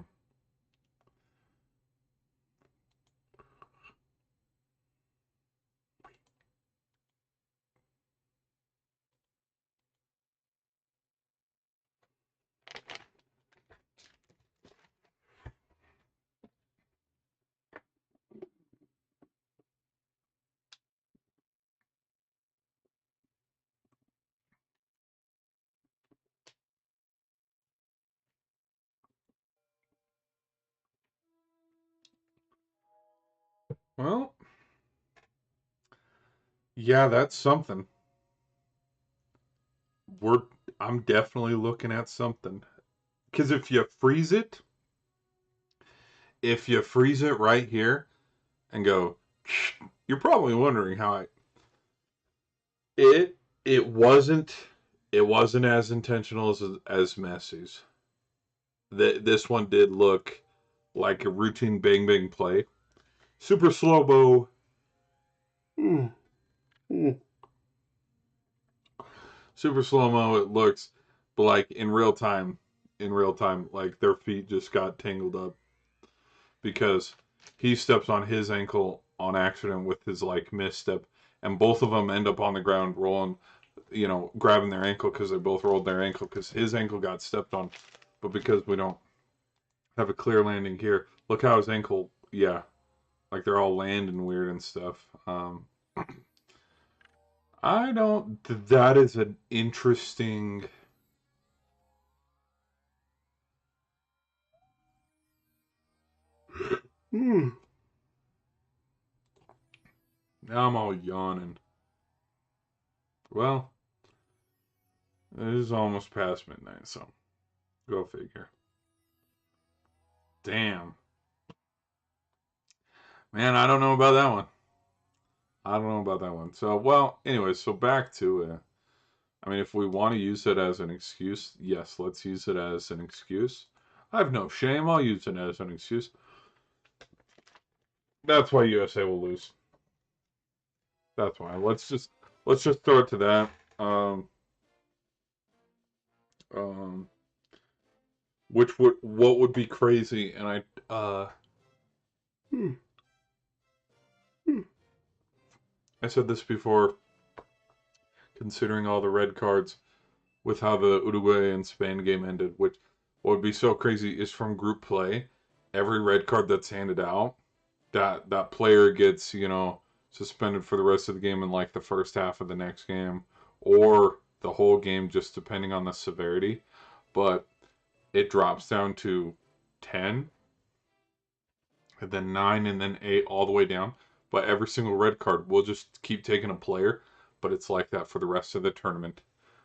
Well, yeah, that's something. We're I'm definitely looking at something. Because if you freeze it right here and go, you're probably wondering how it it wasn't it wasn't as intentional as Messi's. This one did look like a routine bang bang play. Super slow mo. Super slow mo. It looks, but like in real time, like their feet just got tangled up because he steps on his ankle on accident with his like misstep, and both of them end up on the ground rolling, grabbing their ankle because they both rolled their ankle because his ankle got stepped on, but because we don't have a clear landing here, look how his ankle, yeah, like they're all landing weird and stuff. I don't. That is an interesting. Now I'm all yawning. Well, it is almost past midnight, so go figure. Damn. Man, I don't know about that one. I don't know about that one. So, well, anyway, so back to it. I mean, if we want to use it as an excuse, yes, let's use it as an excuse. I have no shame. I'll use it as an excuse. That's why USA will lose. That's why. Let's just throw it to that. Um, um, what would be crazy, and hmm, hmm. I said this before, considering all the red cards with how the Uruguay and Spain game ended, which what would be so crazy is from group play, every red card that's handed out, that player gets, suspended for the rest of the game in like the first half of the next game or the whole game just depending on the severity. But it drops down to 10 and then 9 and then 8 all the way down. But every single red card will just keep taking a player, but it's like that for the rest of the tournament.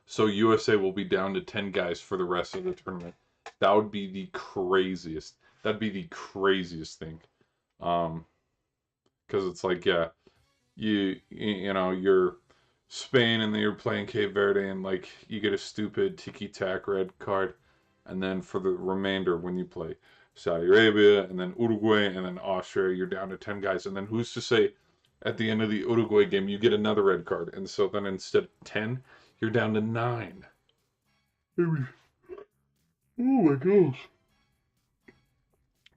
So USA will be down to 10 guys for the rest of the tournament. That would be the craziest. That'd be the craziest thing. Um, because it's like, yeah, you're Spain and then you're playing Cape Verde and like you get a stupid tiki tack red card, and then for the remainder when you play Saudi Arabia and then Uruguay and then Austria, you're down to 10 guys, and then who's to say at the end of the Uruguay game you get another red card, and so then instead of 10, you're down to 9. Oh my gosh.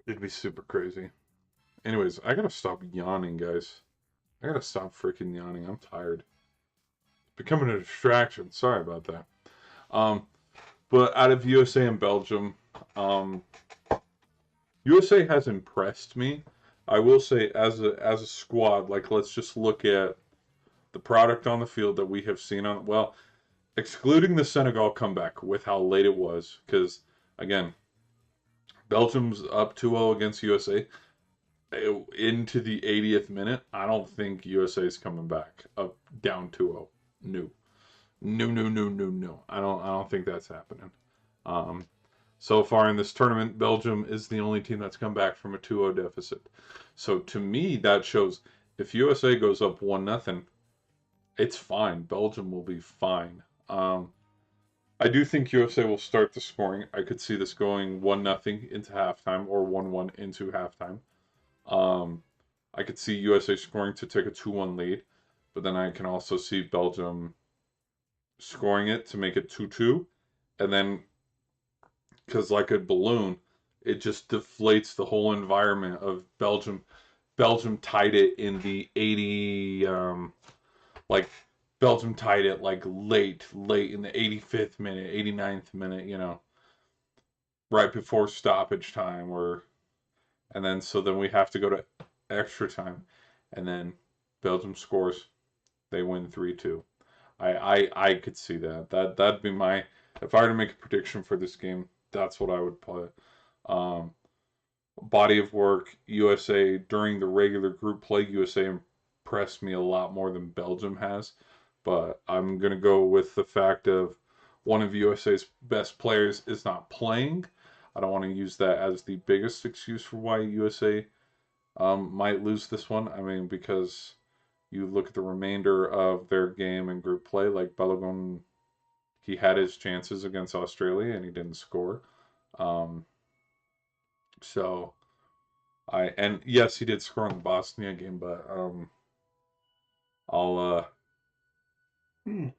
It'd be super crazy. Anyways, I gotta stop yawning, guys. I gotta stop freaking yawning. I'm tired. Becoming a distraction. Sorry about that. Um, But out of USA and Belgium, um, USA has impressed me. I will say, as a squad, like let's just look at the product on the field that we have seen on. Well, excluding the Senegal comeback with how late it was, because again, Belgium's up 2-0 against USA into the 80th minute. I don't think USA is coming back up down 2-0. No. No, no, no, no, no. I don't think that's happening. Um, so far in this tournament, Belgium is the only team that's come back from a 2-0 deficit. So to me, that shows if USA goes up 1-0, it's fine. Belgium will be fine. I do think USA will start the scoring. I could see this going 1-0 into halftime or 1-1 into halftime. Um, I could see USA scoring to take a 2-1 lead, but then I can also see Belgium scoring it to make it 2-2, and then because like a balloon, it just deflates the whole environment of Belgium. Belgium tied it in the 80, like Belgium tied it like late in the 85th minute, 89th minute, right before stoppage time, and then so then we have to go to extra time, and then Belgium scores, they win 3-2. I could see that. That'd be my, if I were to make a prediction for this game, that's what I would put. Um, Body of work, USA during the regular group play, USA impressed me a lot more than Belgium has. But I'm gonna go with the fact of one of USA's best players is not playing. I don't want to use that as the biggest excuse for why USA might lose this one. I mean, because you look at the remainder of their game and group play, like Balogun, he had his chances against Australia and he didn't score. Um, so and yes, he did score in the Bosnia game, but I'll hmm,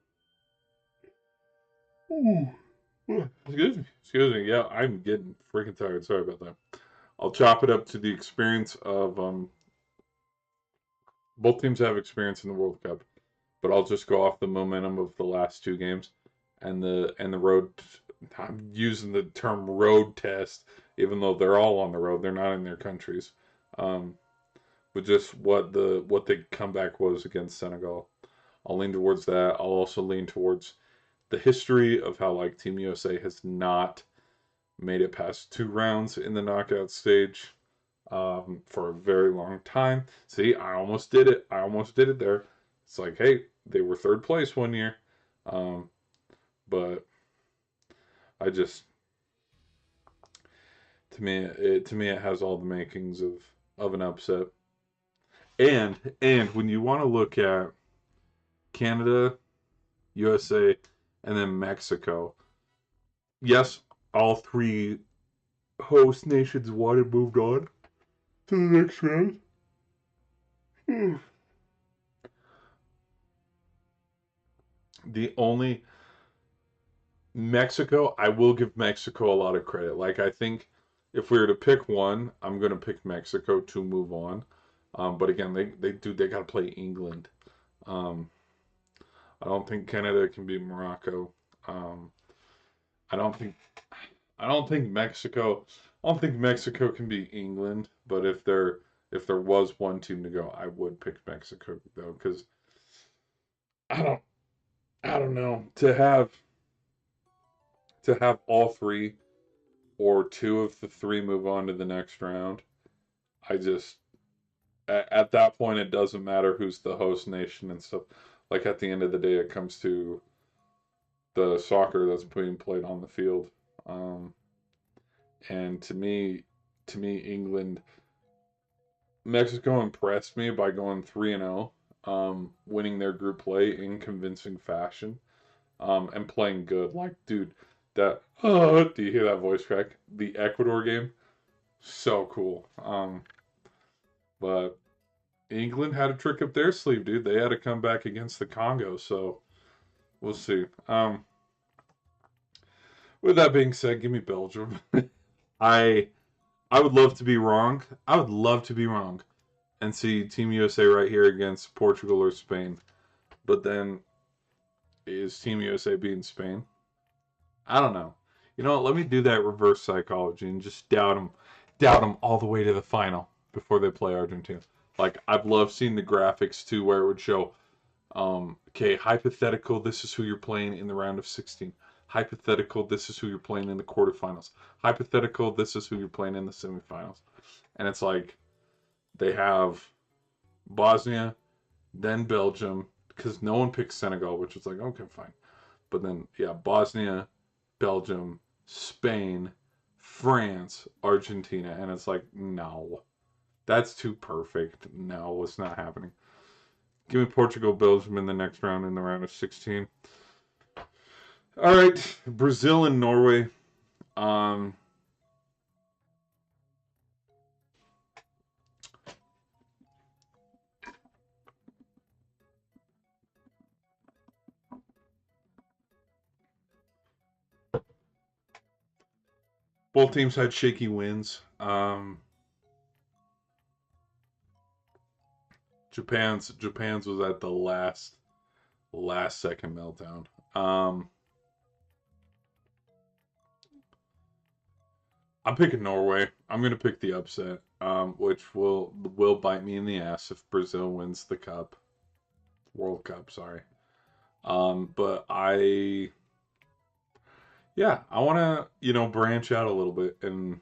excuse me. Yeah, I'm getting freaking tired. Sorry about that. I'll chop it up to the experience of both teams have experience in the World Cup, but I'll just go off the momentum of the last two games and the road. I'm using the term road test, even though they're all on the road. They're not in their countries. Um, but just what the comeback was against Senegal. I'll lean towards that. I'll also lean towards the history of how like Team USA has not made it past two rounds in the knockout stage for a very long time. See, I almost did it. I almost did it there. It's like, hey, they were third place one year, um, but I just to me it has all the makings of an upset. And when you want to look at Canada, USA, and then Mexico, yes, all three host nations wanted moved on to the next round. The only Mexico, I will give Mexico a lot of credit. Like I think if we were to pick one, I'm gonna pick Mexico to move on. But again, they gotta play England. Um, I don't think Canada can beat Morocco. Um, I don't think I don't think Mexico I don't think Mexico can beat England. But if there was one team to go, I would pick Mexico though, because I don't I don't know to have all three or two of the three move on to the next round. I just at that point it doesn't matter who's the host nation and stuff. Like at the end of the day, it comes to the soccer that's being played on the field. Um, and to me, England, Mexico impressed me by going 3-0, winning their group play in convincing fashion, and playing good. Like, dude, that do you hear that voice crack? The Ecuador game, so cool. But England had a trick up their sleeve, dude. They had to come back against the Congo, so we'll see. With that being said, give me Belgium. I I would love to be wrong. I would love to be wrong and see Team USA right here against Portugal or Spain. But then is Team USA beating Spain? I don't know. You know what? Let me do that reverse psychology and just doubt them all the way to the final before they play Argentina. Like I've loved seeing the graphics too, where it would show, okay, hypothetical, this is who you're playing in the round of 16. Hypothetical, this is who you're playing in the quarterfinals. Hypothetical, this is who you're playing in the semifinals. And it's like they have Bosnia, then Belgium, because no one picked Senegal, which is like, okay, fine. But then, yeah, Bosnia, Belgium, Spain, France, Argentina. And it's like, no, that's too perfect. No, it's not happening. Give me Portugal, Belgium in the next round, in the round of 16. All right, Brazil and Norway. Um, both teams had shaky wins. Japan's was at the last second meltdown. I'm picking Norway. I'm gonna pick the upset, which will bite me in the ass if Brazil wins the cup, World Cup. Sorry. But yeah, I want to branch out a little bit and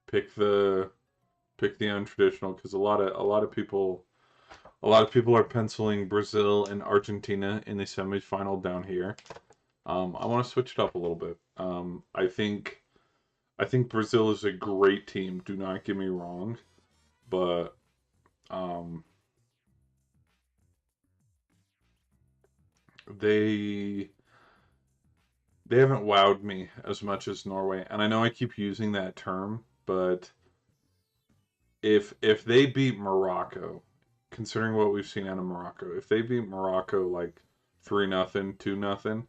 pick the untraditional because a lot of people are penciling Brazil and Argentina in the semifinal down here. I want to switch it up a little bit. I think Brazil is a great team. Do not get me wrong, but um, they they haven't wowed me as much as Norway. And I know I keep using that term, but if they beat Morocco, considering what we've seen out of Morocco, if they beat Morocco like 3-0, 2-0,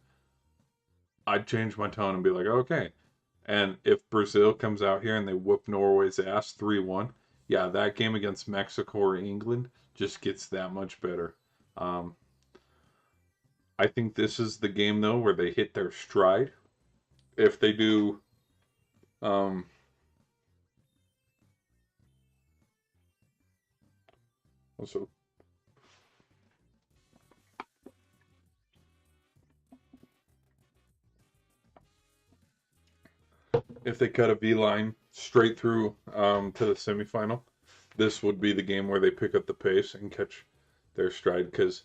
I'd change my tone and be like, okay. And if Brazil comes out here and they whoop Norway's ass 3-1, yeah, that game against Mexico or England just gets that much better. Um, I think this is the game though where they hit their stride. If they do, um, so if they cut a V line straight through to the semifinal, this would be the game where they pick up the pace and catch their stride. Because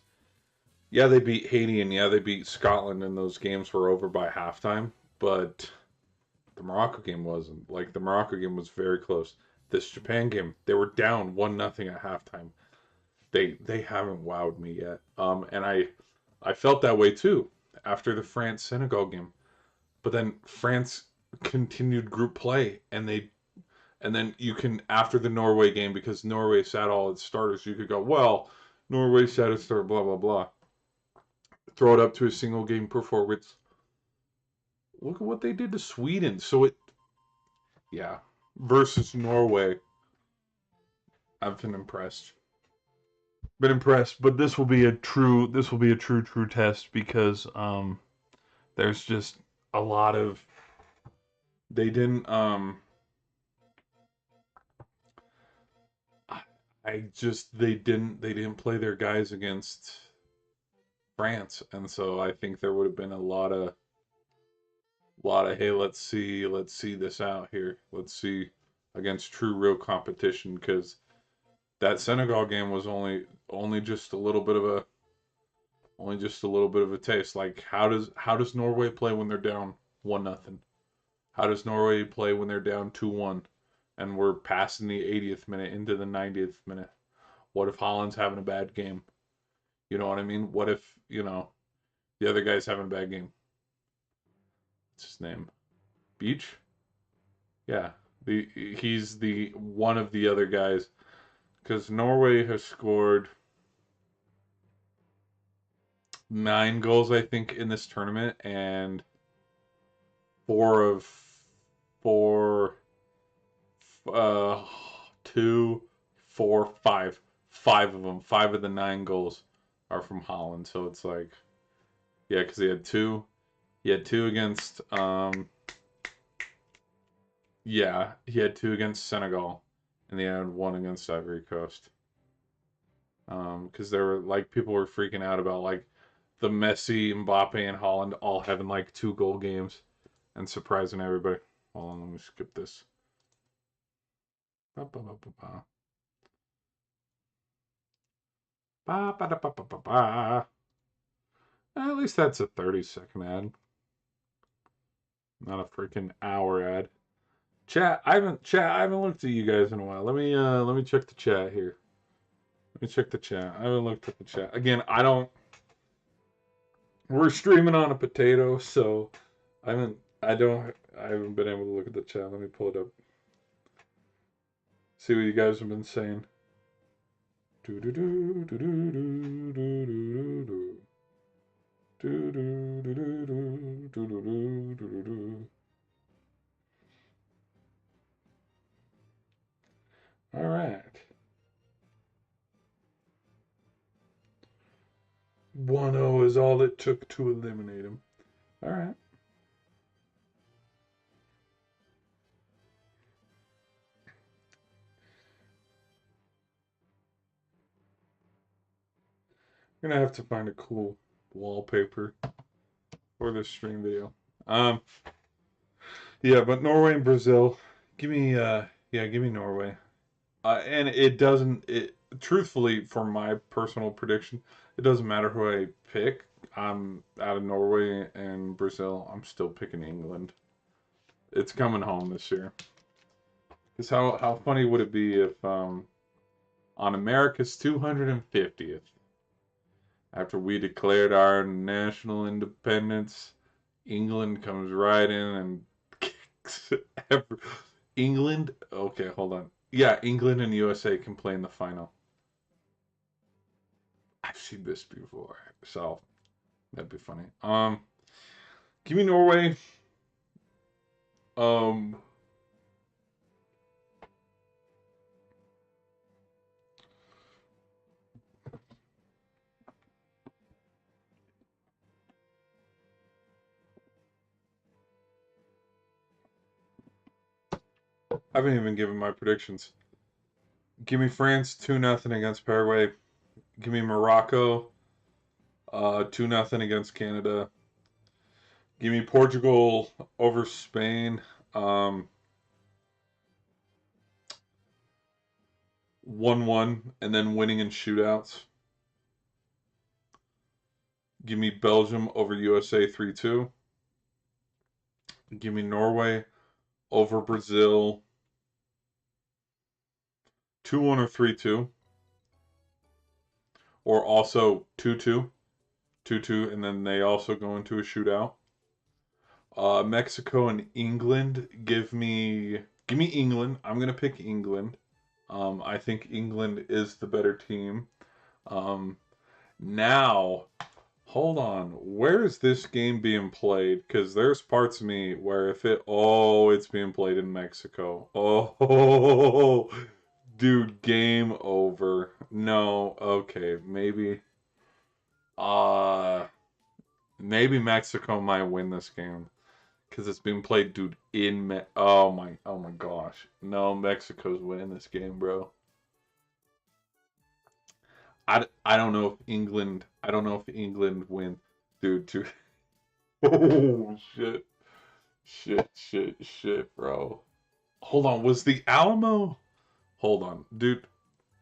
yeah, they beat Haiti and yeah, they beat Scotland, and those games were over by halftime. But the Morocco game wasn't. Like the Morocco game was very close. This Japan game, they were down 1-0 at halftime. They haven't wowed me yet. And I felt that way too after the France Senegal game. But then France continued group play, and then you can, after the Norway game, because Norway sat all its starters, you could go, well, Norway sat its starter, blah blah blah. Throw it up to a single game performance. Look at what they did to Sweden. So yeah, versus Norway, I've been impressed. Been impressed, but this will be a true test because there's just a lot of they didn't they didn't play their guys against France, and so I think there would have been a lot of hey, let's see this out here, let's see against true real competition, because that Senegal game was only just a little bit of a taste. Like how does Norway play when they're down 1-0? How does Norway play when they're down 2-1 and we're passing the 80th minute into the 90th minute? What if Holland's having a bad game? You know what I mean? What if, the other guy's having a bad game? What's his name? Beach? Yeah. He's the one of the other guys, because Norway has scored 9 goals, I think, in this tournament, and four of four, uh, two, four, five of them, 5 of the 9 goals are from Holland. So it's like, yeah, because he had two against Yeah, he had two against Senegal, and he had one against Ivory Coast. Because there were like people were freaking out about like the Messi, Mbappe, and Holland all having like two goal games and surprising everybody. Hold on, let me skip this. Ba, ba, ba, ba, ba. Ba, ba, da, ba, ba, ba, ba. At least that's a 30-second ad, not a freaking hour ad. Chat, I haven't looked at you guys in a while. Let me check the chat here. Let me check the chat. I haven't looked at the chat. Again, I don't we're streaming on a potato, so I haven't been able to look at the chat. Let me pull it up. See what you guys have been saying. Do do do do do do do do do. Do do do do do do do do do. All right. 1-0 is all it took to eliminate him. All right. I'm gonna have to find a cool wallpaper for this stream video. Um, yeah, but Norway and Brazil. Give me Norway. And it doesn't. It truthfully, for my personal prediction, it doesn't matter who I pick. I'm out of Norway and Brazil. I'm still picking England. It's coming home this year. Because how funny would it be if on America's 250th, after we declared our national independence, England comes right in and kicks every, England. Okay, hold on. Yeah, England and USA can play in the final. I've seen this before, so that'd be funny. Give me Norway. Um, I haven't even given my predictions. Give me France 2-0 against Paraguay. Give me Morocco 2-0 against Canada. Give me Portugal over Spain 1-1 and then winning in shootouts. Give me Belgium over USA 3-2. Give me Norway over Brazil 2-1 or 3-2. Or also 2-2. 2-2, and then they also go into a shootout. Mexico and England. Give me England. I'm gonna pick England. I think England is the better team. Um, now, hold on. Where is this game being played? Because there's parts of me where it's being played in Mexico. Oh, dude, game over. No, okay, uh, maybe Mexico might win this game. Because it's being played, dude, oh my gosh. No, Mexico's winning this game, bro. I don't know if England win. Dude. Oh, shit, bro. Hold on, was the Alamo? Hold on, dude.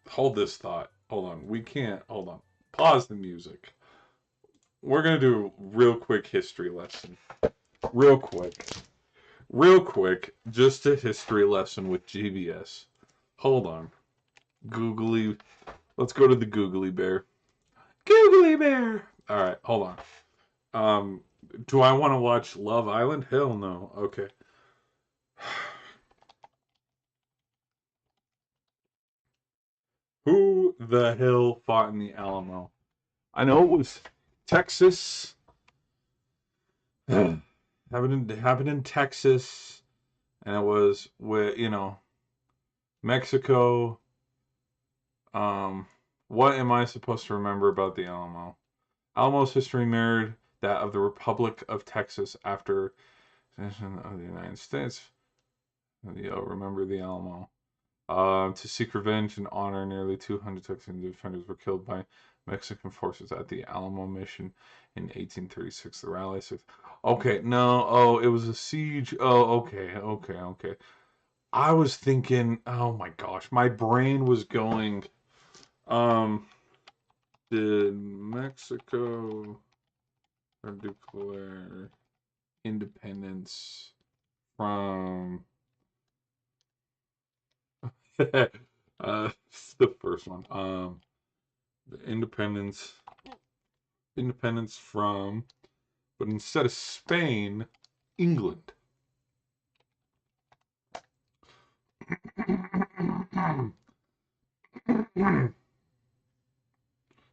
Hold this thought. Hold on, we can't, hold on. Pause the music. We're gonna do a real quick history lesson. Real quick. Real quick, just a history lesson with GBS. Hold on. Googly. Let's go to the Googly Bear. Googly Bear! Alright, hold on. Um, do I want to watch Love Island? Hell no. Okay. Who the hell fought in the Alamo? I know it was Texas. Happened in Texas, and it was with Mexico. Um, what am I supposed to remember about the Alamo? Alamo's history mirrored that of the Republic of Texas after secession of the United States. Yo, remember the Alamo. To seek revenge and honor, nearly 200 Texan defenders were killed by Mexican forces at the Alamo mission in 1836. The rally says, okay, no, oh, it was a siege. Oh, okay. I was thinking, oh my gosh, my brain was going, um, did Mexico declare independence from the first one. The independence from, but instead of Spain, England.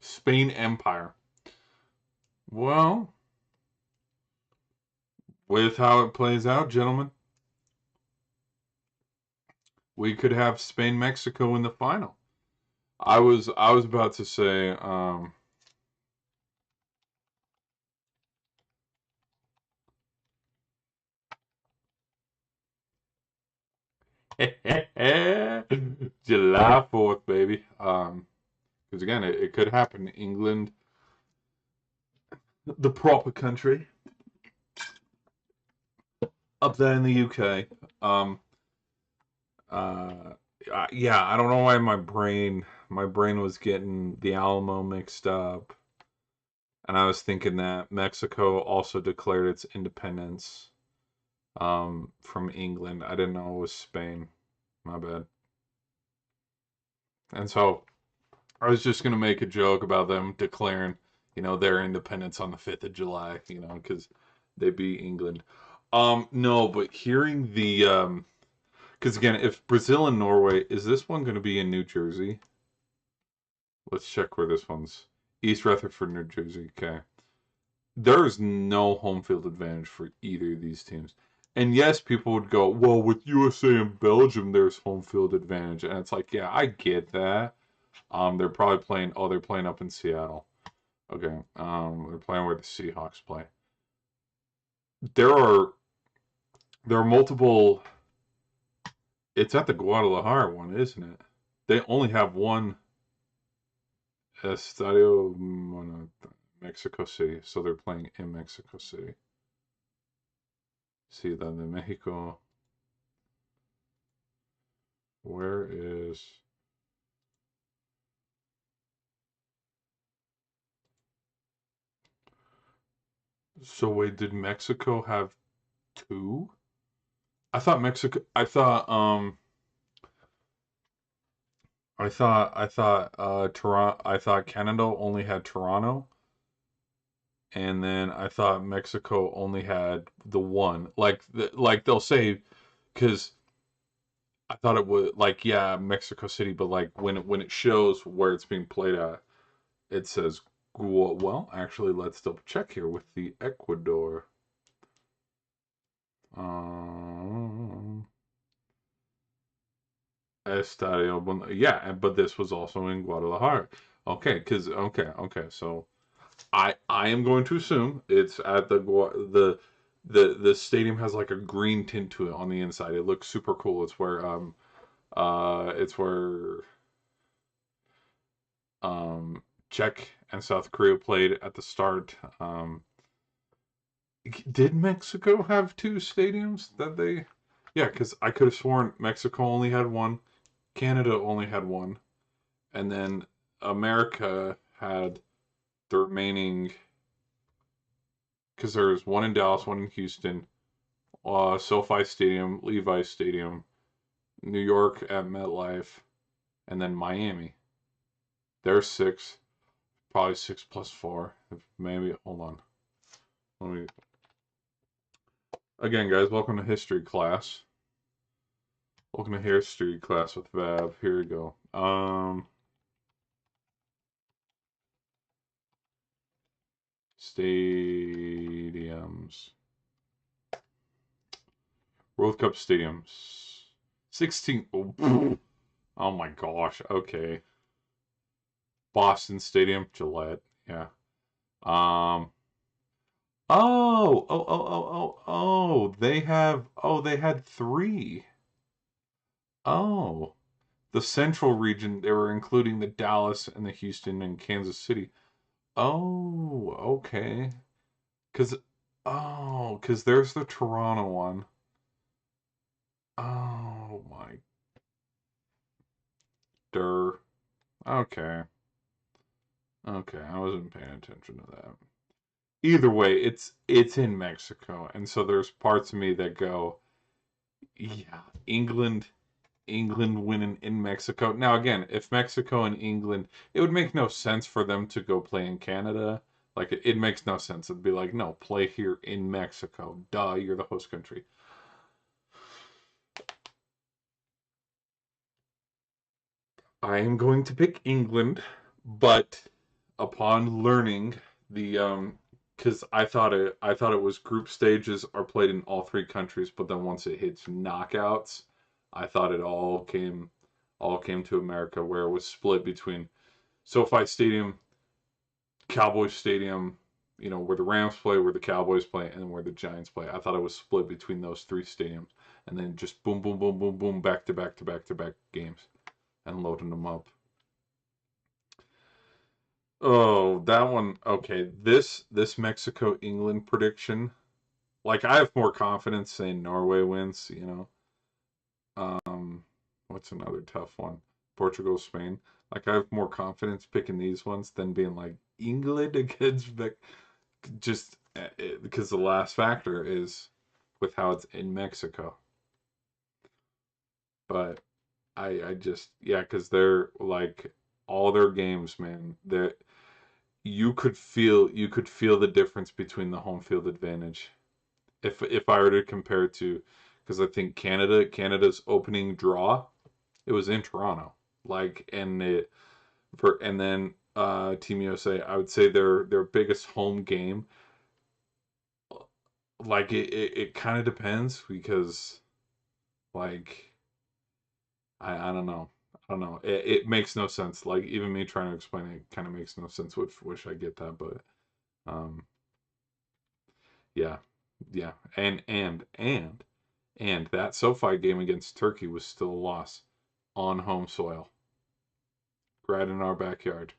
Spain Empire. Well, with how it plays out, gentlemen, we could have Spain Mexico in the final. I was about to say July 4th, baby. Because again, it could happen. England, the proper country, up there in the UK. Um, uh, yeah, I don't know why my brain was getting the Alamo mixed up, and I was thinking that Mexico also declared its independence from England. I didn't know it was Spain. My bad. And so I was just gonna make a joke about them declaring, their independence on the 5th of July, because they beat England. No, but hearing because again, if Brazil and Norway, is this one going to be in New Jersey? Let's check where this one's. East Rutherford, New Jersey. Okay. There's no home field advantage for either of these teams. And yes, people would go, well, with USA and Belgium, there's home field advantage. And it's like, yeah, I get that. They're probably playing, they're playing up in Seattle. Okay. They're playing where the Seahawks play. There are, there are multiple, it's at the Guadalajara one, isn't it? They only have one Estadio Mexico City, so they're playing in Mexico City. Ciudad de Mexico. Where is? So wait, did Mexico have two? I thought Mexico. I thought Toronto. I thought Canada only had Toronto, and then I thought Mexico only had the one. Like they'll say, because I thought it would like yeah Mexico City, but like when it shows where it's being played at, it says well. Actually, let's double check here with the Ecuador. Um, Estadio. Yeah, but this was also in Guadalajara. Okay. So I am going to assume it's at the stadium has like a green tint to it on the inside. It looks super cool. It's where Czech and South Korea played at the start. Did Mexico have two stadiums that they? Yeah, because I could have sworn Mexico only had one, Canada only had one, and then America had the remaining. Because there's one in Dallas, one in Houston, SoFi Stadium, Levi Stadium, New York at MetLife, and then Miami. There's six, probably 6 plus 4. Maybe hold on. Let me again, guys. Welcome to history class. Welcome to history class with Vav. Here we go. Stadiums. World Cup stadiums. 16. Oh, oh my gosh. Okay. Boston Stadium, Gillette. Yeah. Um. Oh. They have. Oh, they had three. Oh, the central region, they were including the Dallas and the Houston and Kansas City. Oh, okay. Cause, cause there's the Toronto one. Oh my, der. Okay, okay, I wasn't paying attention to that. Either way, it's in Mexico, and so there's parts of me that go, yeah, England, England winning in Mexico. Now again, if Mexico and England, it would make no sense for them to go play in Canada. Like it makes no sense. It'd be like, no, play here in Mexico. Duh, you're the host country. I am going to pick England, but upon learning the because I thought it was group stages are played in all three countries, but then once it hits knockouts, I thought it all came to America where it was split between SoFi Stadium, Cowboys Stadium, where the Rams play, where the Cowboys play, and where the Giants play. I thought it was split between those three stadiums, and then just boom, boom, boom, boom, boom, back to back to back to back games, and loading them up. Oh, that one. Okay, this Mexico England prediction. Like I have more confidence saying Norway wins. What's another tough one? Portugal, Spain. Like I have more confidence picking these ones than being like England against just because the last factor is with how it's in Mexico. But I just yeah, because they're like all their games, man. You could feel the difference between the home field advantage if I were to compare it to because I think Canada's opening draw it was in Toronto like and then Team USA I would say their biggest home game like it kind of depends because like I don't know. I don't know. It makes no sense. Like even me trying to explain it kind of makes no sense. Which wish I get that, but um, yeah, yeah, and that SoFi game against Turkey was still a loss on home soil, right in our backyard.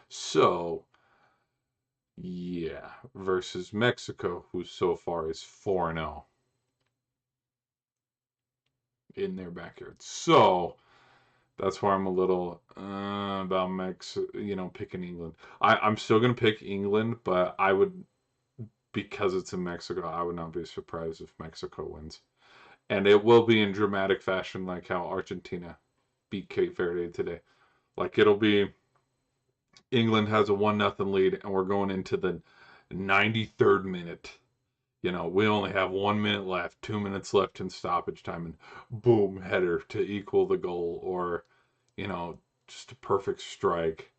So yeah, versus Mexico, who so far is 4-0 in their backyard. So that's why I'm a little about picking England. I'm still gonna pick England, but I would because it's in Mexico. I would not be surprised if Mexico wins, and it will be in dramatic fashion, like how Argentina beat Cape Verde today. Like it'll be England has a 1-0 lead, and we're going into the 93rd minute. We only have 1 minute left, 2 minutes left in stoppage time, and boom, header to equal the goal, or you know, just a perfect strike,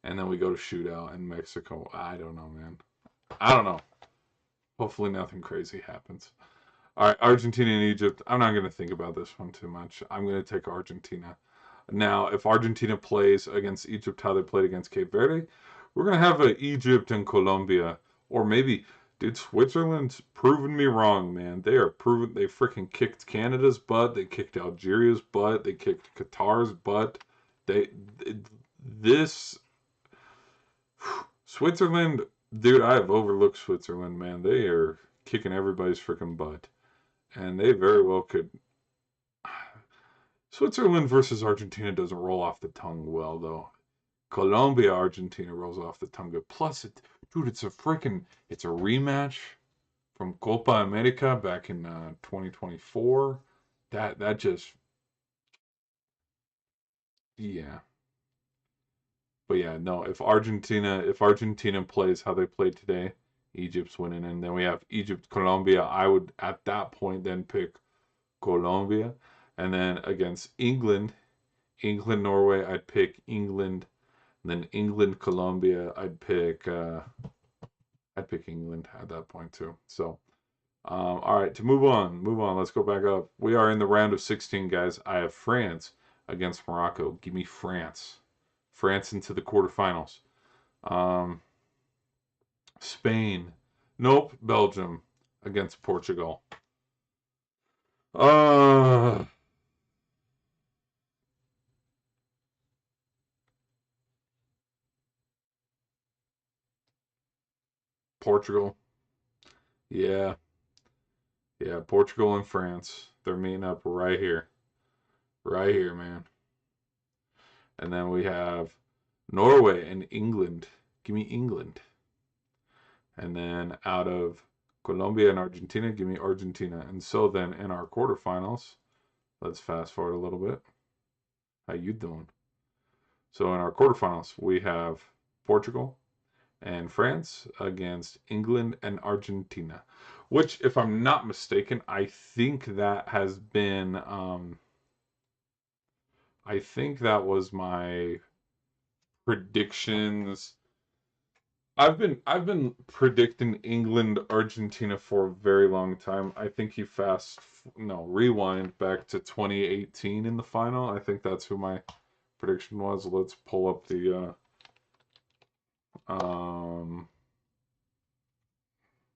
and then we go to shootout in Mexico. I don't know, man. I don't know. Hopefully, nothing crazy happens. All right, Argentina and Egypt. I'm not going to think about this one too much. I'm going to take Argentina. Now, if Argentina plays against Egypt how they played against Cape Verde, we're going to have a Egypt and Colombia. Or maybe, dude, Switzerland's proven me wrong, man. They are proven. They freaking kicked Canada's butt. They kicked Algeria's butt. They kicked Qatar's butt. They, this Switzerland, dude, I have overlooked Switzerland, man. They are kicking everybody's freaking butt. And they very well could. Switzerland versus Argentina doesn't roll off the tongue well, though. Colombia, Argentina rolls off the tongue good. Plus, dude, it's a rematch from Copa America back in 2024. That just, yeah. But yeah, no. If Argentina plays how they played today, Egypt's winning, and then we have Egypt, Colombia. I would at that point then pick Colombia, and then against England, Norway, I'd pick England. And then England, Colombia, I'd pick England at that point too. So, all right, to move on. Let's go back up. We are in the round of 16, guys. I have France against Morocco. Give me France. France into the quarterfinals. Um, Spain. Nope. Belgium against Portugal. Uh, Portugal. Yeah. Yeah, Portugal and France. They're meeting up right here. Right here, man. And then we have Norway and England. Give me England. And then out of Colombia and Argentina, give me Argentina. And so then in our quarterfinals, let's fast forward a little bit. How you doing? So in our quarterfinals, we have Portugal and France against England and Argentina. Which, if I'm not mistaken, I think that has been I think that was my predictions. I've been predicting England Argentina for a very long time. I think you rewind back to 2018 in the final. I think that's who my prediction was. Let's pull up um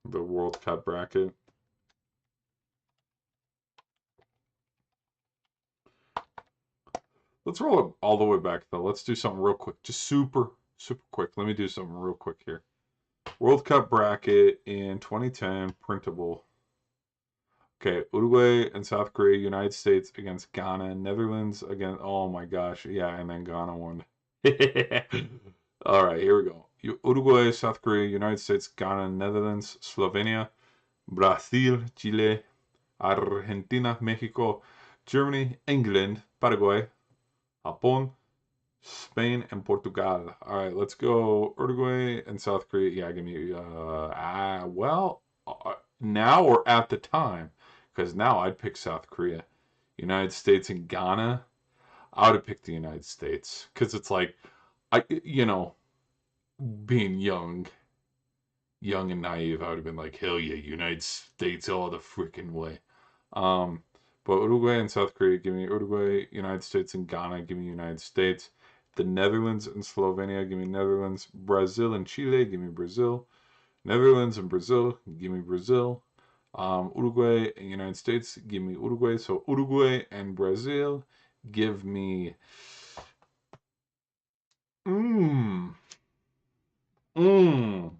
the World Cup bracket. Let's roll it all the way back though. Let's do something real quick. Just super quick. Let me do something real quick here. World Cup bracket in 2010 printable. Okay, Uruguay and South Korea, United States against Ghana, Netherlands against, oh my gosh, yeah, and then Ghana won. All right, here we go. Uruguay, South Korea, United States, Ghana, Netherlands, Slovenia, Brazil, Chile, Argentina, Mexico, Germany, England, Paraguay, Japón, Spain, and Portugal. All right, let's go Uruguay and South Korea. Yeah, give me, now or at the time, because now I'd pick South Korea. United States and Ghana, I would have picked the United States because it's like, being young and naive, I would have been like, hell yeah, United States all the freaking way. Um, but Uruguay and South Korea, give me Uruguay, United States and Ghana, give me United States. The Netherlands and Slovenia, give me Netherlands. Brazil and Chile, give me Brazil. Netherlands and Brazil, give me Brazil. Uruguay and United States, give me Uruguay. So Uruguay and Brazil, give me. Mmm. Mmm.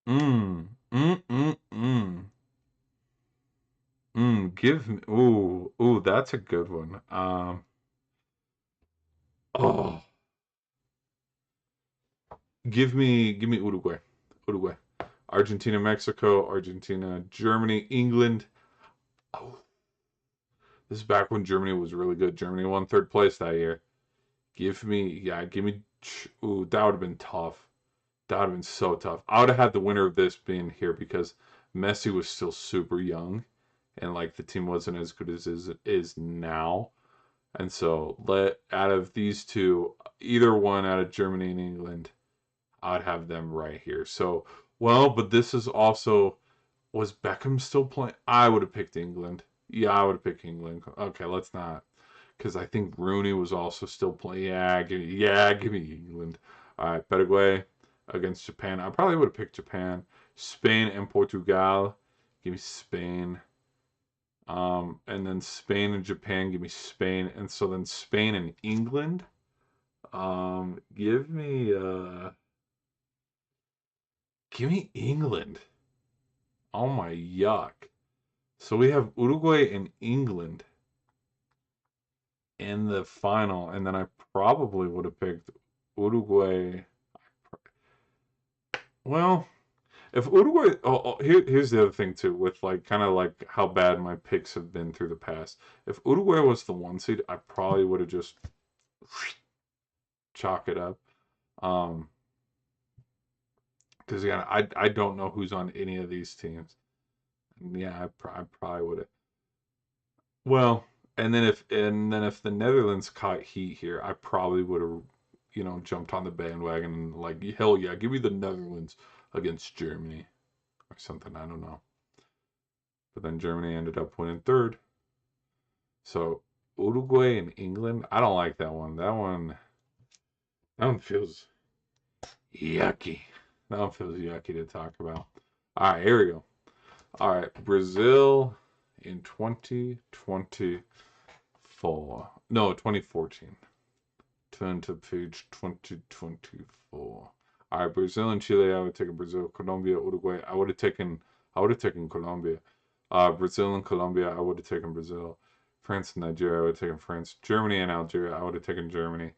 Mmm. Mmm. Mmm. Mmm. Give me. Ooh. That's a good one. Oh. Give me Uruguay. Uruguay. Argentina, Mexico, Argentina, Germany, England. Oh, this is back when Germany was really good. Germany won third place that year. Give me. Ooh, that would have been tough. That would have been so tough. I would have had the winner of this being here because Messi was still super young, and like the team wasn't as good as it is now. And so, let out of these two, either one out of Germany and England, I'd have them right here. So, well, but this is also, was Beckham still playing? I would have picked England. Yeah, I would have picked England. Okay, let's not, because I think Rooney was also still playing. Yeah, give me England. All right, Paraguay against Japan. I probably would have picked Japan. Spain and Portugal. Give me Spain. And then Spain and Japan. Give me Spain. And so then Spain and England. Give me England. Oh my yuck. So we have Uruguay and England in the final, and then I probably would have picked Uruguay. Well, if Uruguay, here's the other thing too, with like kind of like how bad my picks have been through the past. If Uruguay was the one seed, I probably would have just chalk it up. Um, because again, I don't know who's on any of these teams. Yeah, I probably would have. Well, and then if the Netherlands caught heat here, I probably would have, jumped on the bandwagon and like, hell yeah, give me the Netherlands against Germany or something. I don't know. But then Germany ended up winning third. So Uruguay and England, I don't like that one. That one feels yucky. That one feels yucky to talk about. All right, here we go. All right, Brazil in 2024. No, 2014. turn to page 2024. All right, Brazil and Chile. I would take Brazil. Colombia, Uruguay. I would have taken Colombia. Brazil and Colombia. I would have taken Brazil. France and Nigeria. I would have taken France. Germany and Algeria. I would have taken Germany.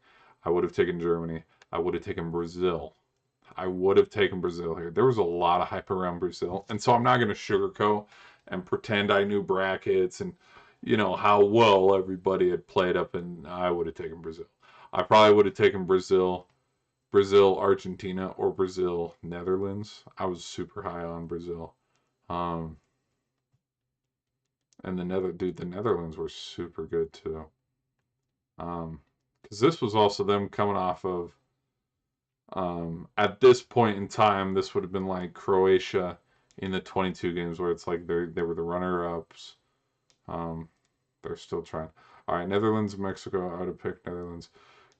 I would have taken Germany. I would have taken Brazil. I would have taken Brazil here. There was a lot of hype around Brazil, and so I'm not going to sugarcoat and pretend I knew brackets and how well everybody had played up, and I would have taken Brazil. I probably would have taken Brazil, Argentina, or Brazil, Netherlands. I was super high on Brazil. Um, and the Netherlands were super good too. Because this was also them coming off of, at this point in time, this would have been like Croatia in the 22 games where it's like they were the runner-ups. Um, they're still trying. All right, Netherlands, Mexico. I would have picked Netherlands.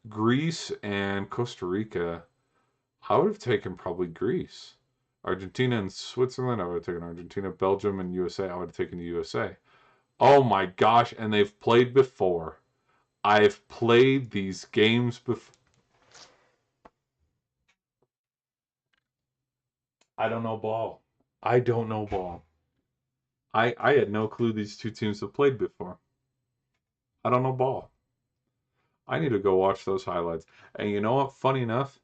Greece and Costa Rica. I would have taken probably Greece. Argentina and Switzerland. I would have taken Argentina. Belgium and USA. I would have taken the USA. Oh my gosh! And they've played before. I've played these games before. I don't know ball. I don't know ball. I had no clue these two teams have played before. I don't know ball. I need to go watch those highlights. And you know what? Funny enough,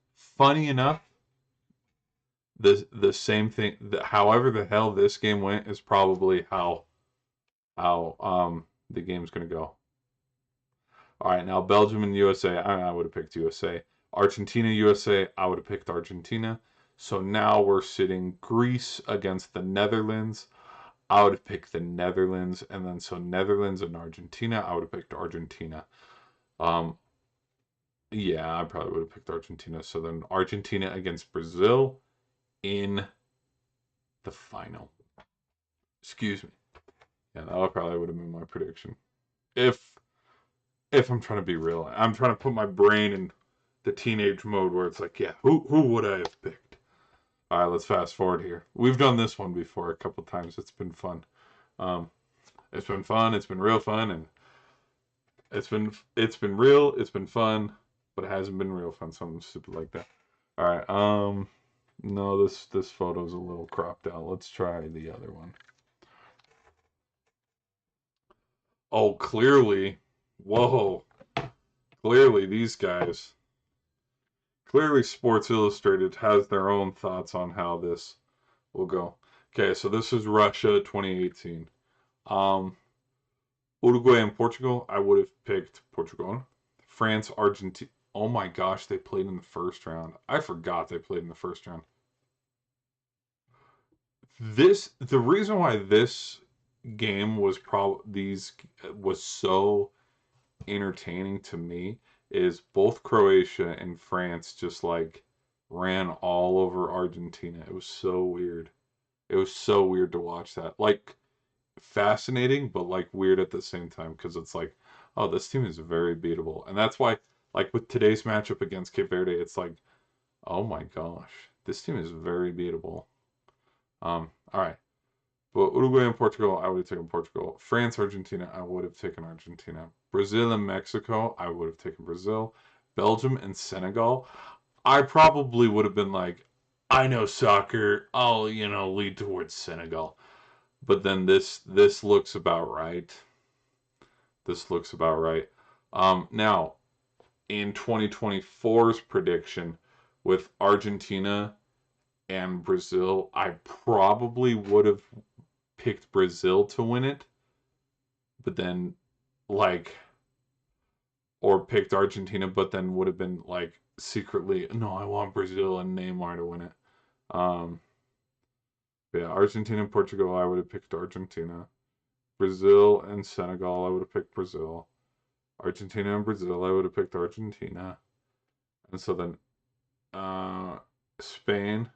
the same thing. However the hell this game went is probably how the game's gonna go. All right, now Belgium and USA. I would have picked USA. Argentina, USA. I would have picked Argentina. So now we're sitting Greece against the Netherlands. I would have picked the Netherlands, and then so Netherlands and Argentina. I would have picked Argentina. Um, yeah, I probably would have picked Argentina. So then Argentina against Brazil in the final. Excuse me. Yeah, that probably would have been my prediction. If if I'm trying to be real, I'm trying to put my brain in the teenage mode where it's like, yeah, who would I have picked? All right, let's fast forward here. We've done this one before a couple times. It's been fun. Um, it's been fun. It's been real fun, and it's been real. It's been fun, but it hasn't been real fun. Something stupid like that. All right. No, this photo's a little cropped out. Let's try the other one. Oh, clearly. Whoa. Clearly, these guys. Clearly, Sports Illustrated has their own thoughts on how this will go. Okay, so this is Russia 2018. Um, Uruguay and Portugal, I would have picked Portugal. France, Argentina. Oh my gosh, they played in the first round. I forgot they played in the first round. The reason why this game was so entertaining to me is both Croatia and France just like ran all over Argentina. It was so weird. It was so weird to watch that. Like fascinating, but like weird at the same time because it's like, oh, this team is very beatable. And that's why, like with today's matchup against Cape Verde, it's like, oh my gosh, this team is very beatable. All right. But Uruguay and Portugal, I would have taken Portugal. France, Argentina, I would have taken Argentina. Brazil and Mexico, I would have taken Brazil. Belgium and Senegal, I probably would have been like, I know soccer, I'll, lead towards Senegal. But then this looks about right. This looks about right. Now, in 2024's prediction with Argentina and Brazil, I probably would have picked Brazil to win it, but then like or picked Argentina, but then would have been like secretly, no, I want Brazil and Neymar to win it. Um, yeah, Argentina and Portugal, I would have picked Argentina. Brazil and Senegal, I would have picked Brazil. Argentina and Brazil, I would have picked Argentina. And so then Spain,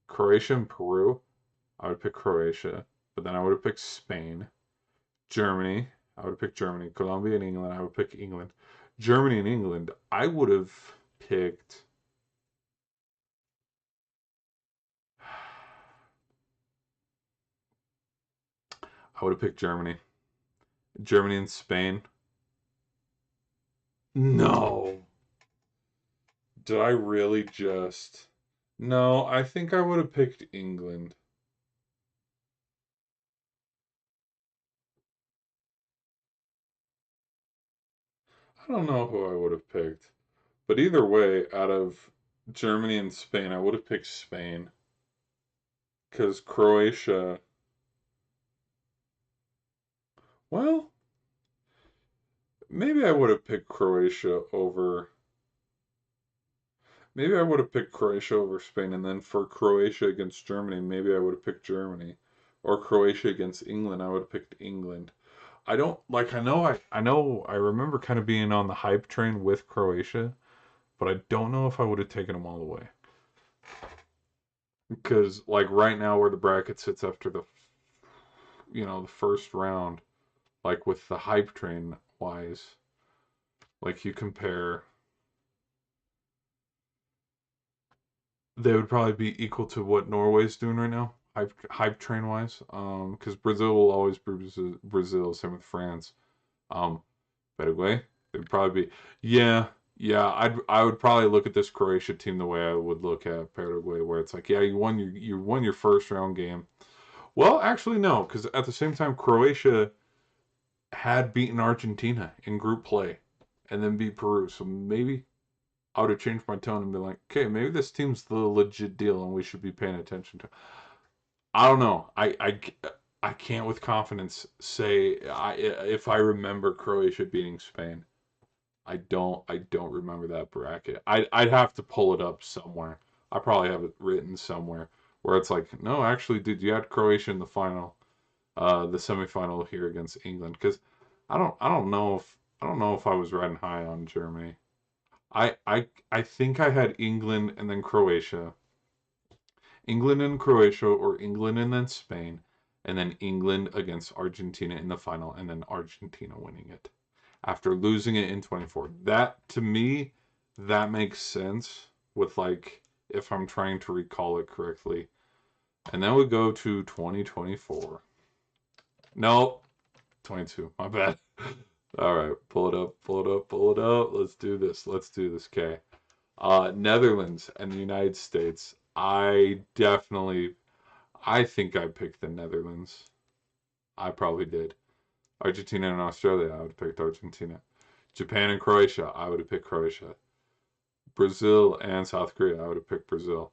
Croatia, and Peru, I would pick Croatia, but then I would have picked Spain. Germany, I would have picked Germany. Colombia and England, I would pick England. Germany and England, I would have picked. I would have picked Germany. Germany and Spain. No. Did I really just? No, I think I would have picked England. I don't know who I would have picked. But either way, out of Germany and Spain, I would have picked Spain. Because Croatia, well, maybe I would have picked Croatia over. Maybe I would have picked Croatia over Spain, and then for Croatia against Germany, maybe I would have picked Germany. Or Croatia against England, I would have picked England. I don't like. I remember kind of being on the hype train with Croatia, but I don't know if I would have taken them all the way. Because like right now, where the bracket sits after the first round, like with the hype train wise, like you compare, they would probably be equal to what Norway's doing right now, hype train wise. Because Brazil will always be Brazil. Same with France. Um, Paraguay, it'd probably be yeah. Yeah, I would probably look at this Croatia team the way I would look at Paraguay, where it's like, yeah, you won your first round game. Well, actually, no, because at the same time, Croatia had beaten Argentina in group play and then beat Peru. So maybe I would have changed my tone and been like, okay, maybe this team's the legit deal and we should be paying attention to. I don't know. I can't with confidence say if I remember Croatia beating Spain. I don't remember that bracket. I'd have to pull it up somewhere. I probably have it written somewhere where it's like, no, actually, dude, you had Croatia in the final, the semifinal here against England. Because I don't know if I was riding high on Germany. I think I had England and then Croatia, England and Croatia, or England and then Spain, and then England against Argentina in the final, and then Argentina winning it after losing it in 24. That to me, that makes sense with like if I'm trying to recall it correctly. And then we go to 2024. No, 22. My bad. All right, pull it up, pull it up, pull it up. Let's do this. Let's do this. Okay. Netherlands and the United States. I think I picked the Netherlands. I probably did. Argentina and Australia, I would have picked Argentina. Japan and Croatia, I would have picked Croatia. Brazil and South Korea, I would have picked Brazil.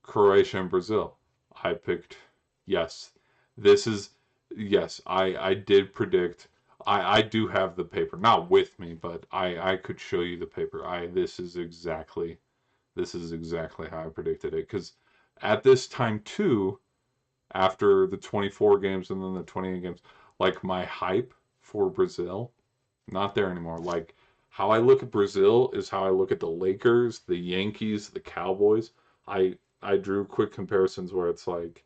Croatia and Brazil, I picked yes. This is yes, I did predict. I do have the paper, not with me, but I could show you the paper. I this is exactly how I predicted it because at this time too, after the 24 games and then the 28 games, like my hype for Brazil, not there anymore. Like how I look at Brazil is how I look at the Lakers, the Yankees, the Cowboys. I drew quick comparisons where it's like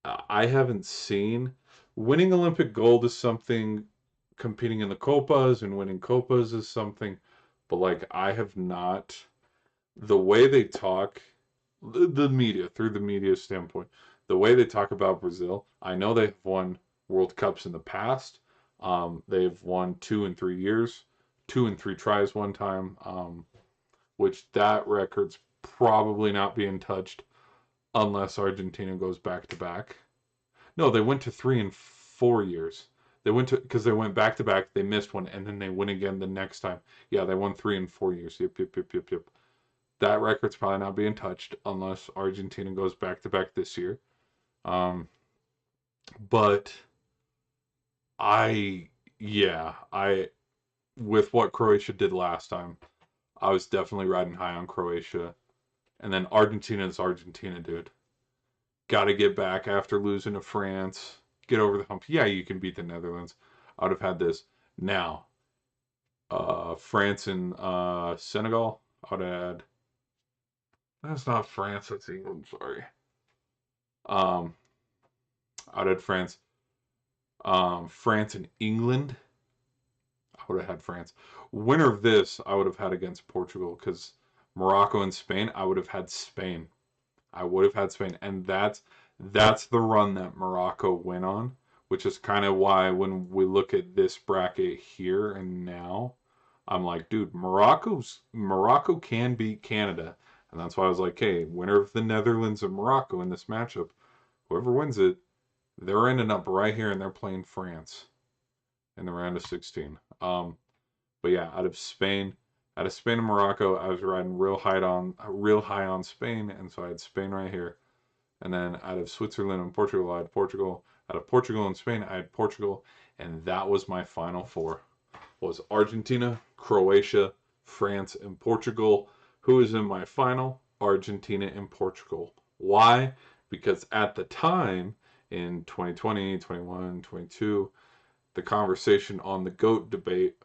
I haven't seen winning Olympic gold is something, competing in the Copas and winning Copas is something, but like I have not the way they talk, the media, through the media standpoint, the way they talk about Brazil, I know they've won World Cups in the past. They've won 2 in 3 years, 2 in 3 tries one time, which that record's probably not being touched unless Argentina goes back to back. No, they went to 3 in 4 years. They went to because they went back to back. They missed one, and then they win again the next time. Yeah, they won 3 in 4 years. Yep, yep, yep, yep, yep. That record's probably not being touched unless Argentina goes back to back this year. Um, but I, yeah, I with what Croatia did last time, I was definitely riding high on Croatia. And then Argentina is Argentina, dude. Got to get back after losing to France. Get over the hump. Yeah, you can beat the Netherlands. I would have had this. Now, France and Senegal. I would add. That's not France. That's England. Sorry. Um, I would add France. France and England. I would have had France. Winner of this, I would have had against Portugal because Morocco and Spain. I would have had Spain. I would have had Spain, and that's the run that Morocco went on, which is kind of why when we look at this bracket here and now, I'm like, dude, Morocco can beat Canada. And that's why I was like, hey, winner of the Netherlands and Morocco in this matchup, whoever wins it, they're ending up right here and they're playing France in the round of 16. But yeah, out of Spain and Morocco, I was riding real high on Spain, and so I had Spain right here. And then out of Switzerland and Portugal, I had Portugal. Out of Portugal and Spain, I had Portugal, and that was my final four. Was Argentina, Croatia, France, and Portugal. Who is in my final? Argentina and Portugal. Why? Because at the time in 2020, 21, 22, the conversation on the GOAT debate,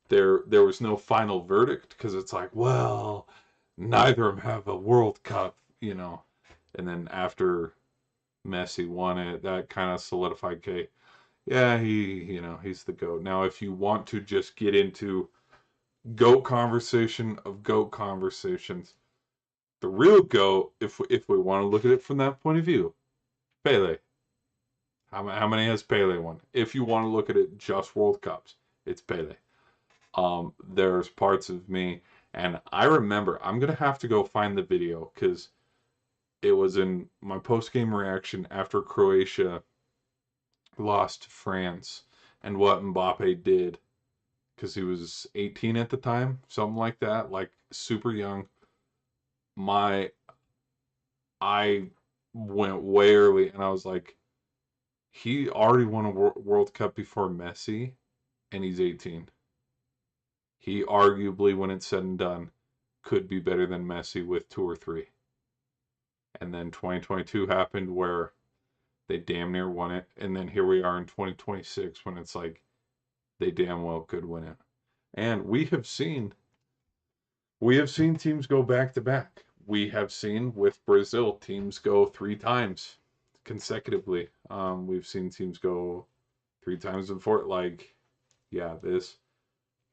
there was no final verdict because it's like, well, neither of them have a World Cup, you know. And then after Messi won it, that kind of solidified, okay, yeah, he's the GOAT. Now, if you want to just get into GOAT conversation of GOAT conversations, the real GOAT, if we want to look at it from that point of view, Pele. How many has Pele won? If you want to look at it just World Cups, it's Pele. There's parts of me, and I remember I'm gonna have to go find the video because it was in my post game reaction after Croatia lost to France and what Mbappe did because he was 18 at the time, something like that, like super young. My I went way early and I was like, he already won a World Cup before Messi, and he's 18. He arguably, when it's said and done, could be better than Messi with two or three. And then 2022 happened where they damn near won it. And then here we are in 2026 when it's like they damn well could win it. And we have seen teams go back to back. We have seen with Brazil teams go three times consecutively. We've seen teams go three times before. Like, yeah,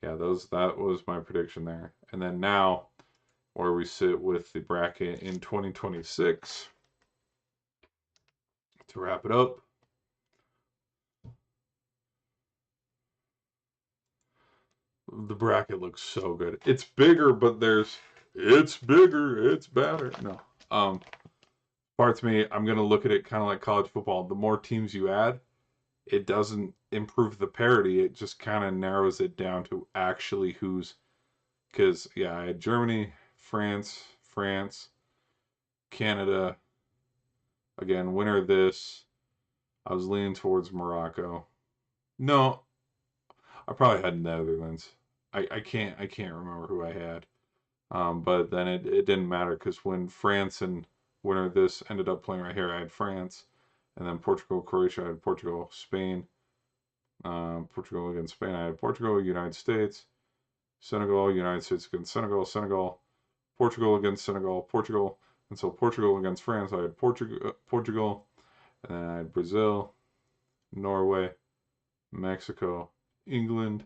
that was my prediction there. And then now, where we sit with the bracket in 2026, to wrap it up, the bracket looks so good. It's bigger, but it's bigger, it's better. No. Parts me, I'm gonna look at it kind of like college football. The more teams you add, it doesn't improve the parity. It just kind of narrows it down to actually who's. Because yeah, I had Germany, France, Canada. Again, winner of this. I was leaning towards Morocco. No, I probably had Netherlands. I can't remember who I had. But then it didn't matter because when France and winner of this ended up playing right here, I had France, and then Portugal, Croatia, I had Portugal, Spain, Portugal against Spain, I had Portugal, United States, Senegal, United States against Senegal, Portugal against Senegal, Portugal, and so Portugal against France, I had Portugal, and then I had Brazil, Norway, Mexico, England,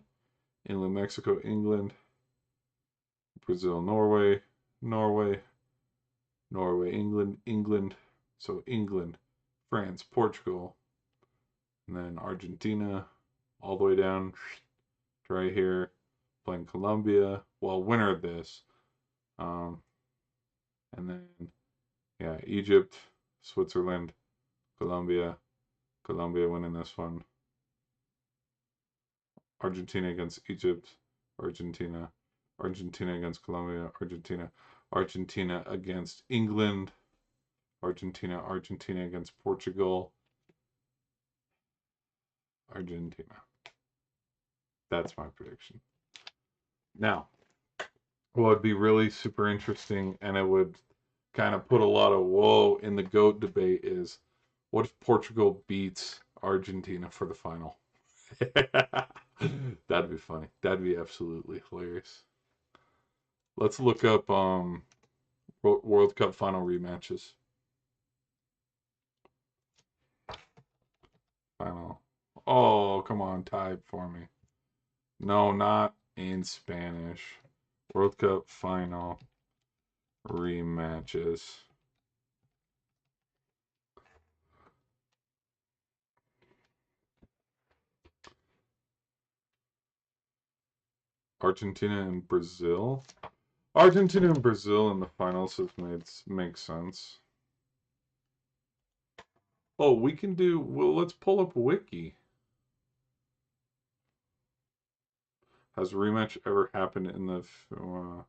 Mexico, England, Brazil, Norway, England. So England, France, Portugal, and then Argentina, all the way down to right here, playing Colombia. Well, winner of this. Um, and then, yeah, Egypt, Switzerland, Colombia, winning this one. Argentina against Egypt, Argentina, against Colombia, Argentina against England, Argentina against Portugal, Argentina. That's my prediction. Now, what would be really super interesting and it would kind of put a lot of whoa in the GOAT debate is what if Portugal beats Argentina for the final? That'd be funny. That'd be absolutely hilarious. Let's look up World Cup final rematches. Final. Oh, come on, type for me. No, not in Spanish. World Cup final rematches. Argentina and Brazil. Argentina and Brazil in the finals has makes sense. Oh, we can do. Well, let's pull up Wiki. Has a rematch ever happened in the uh,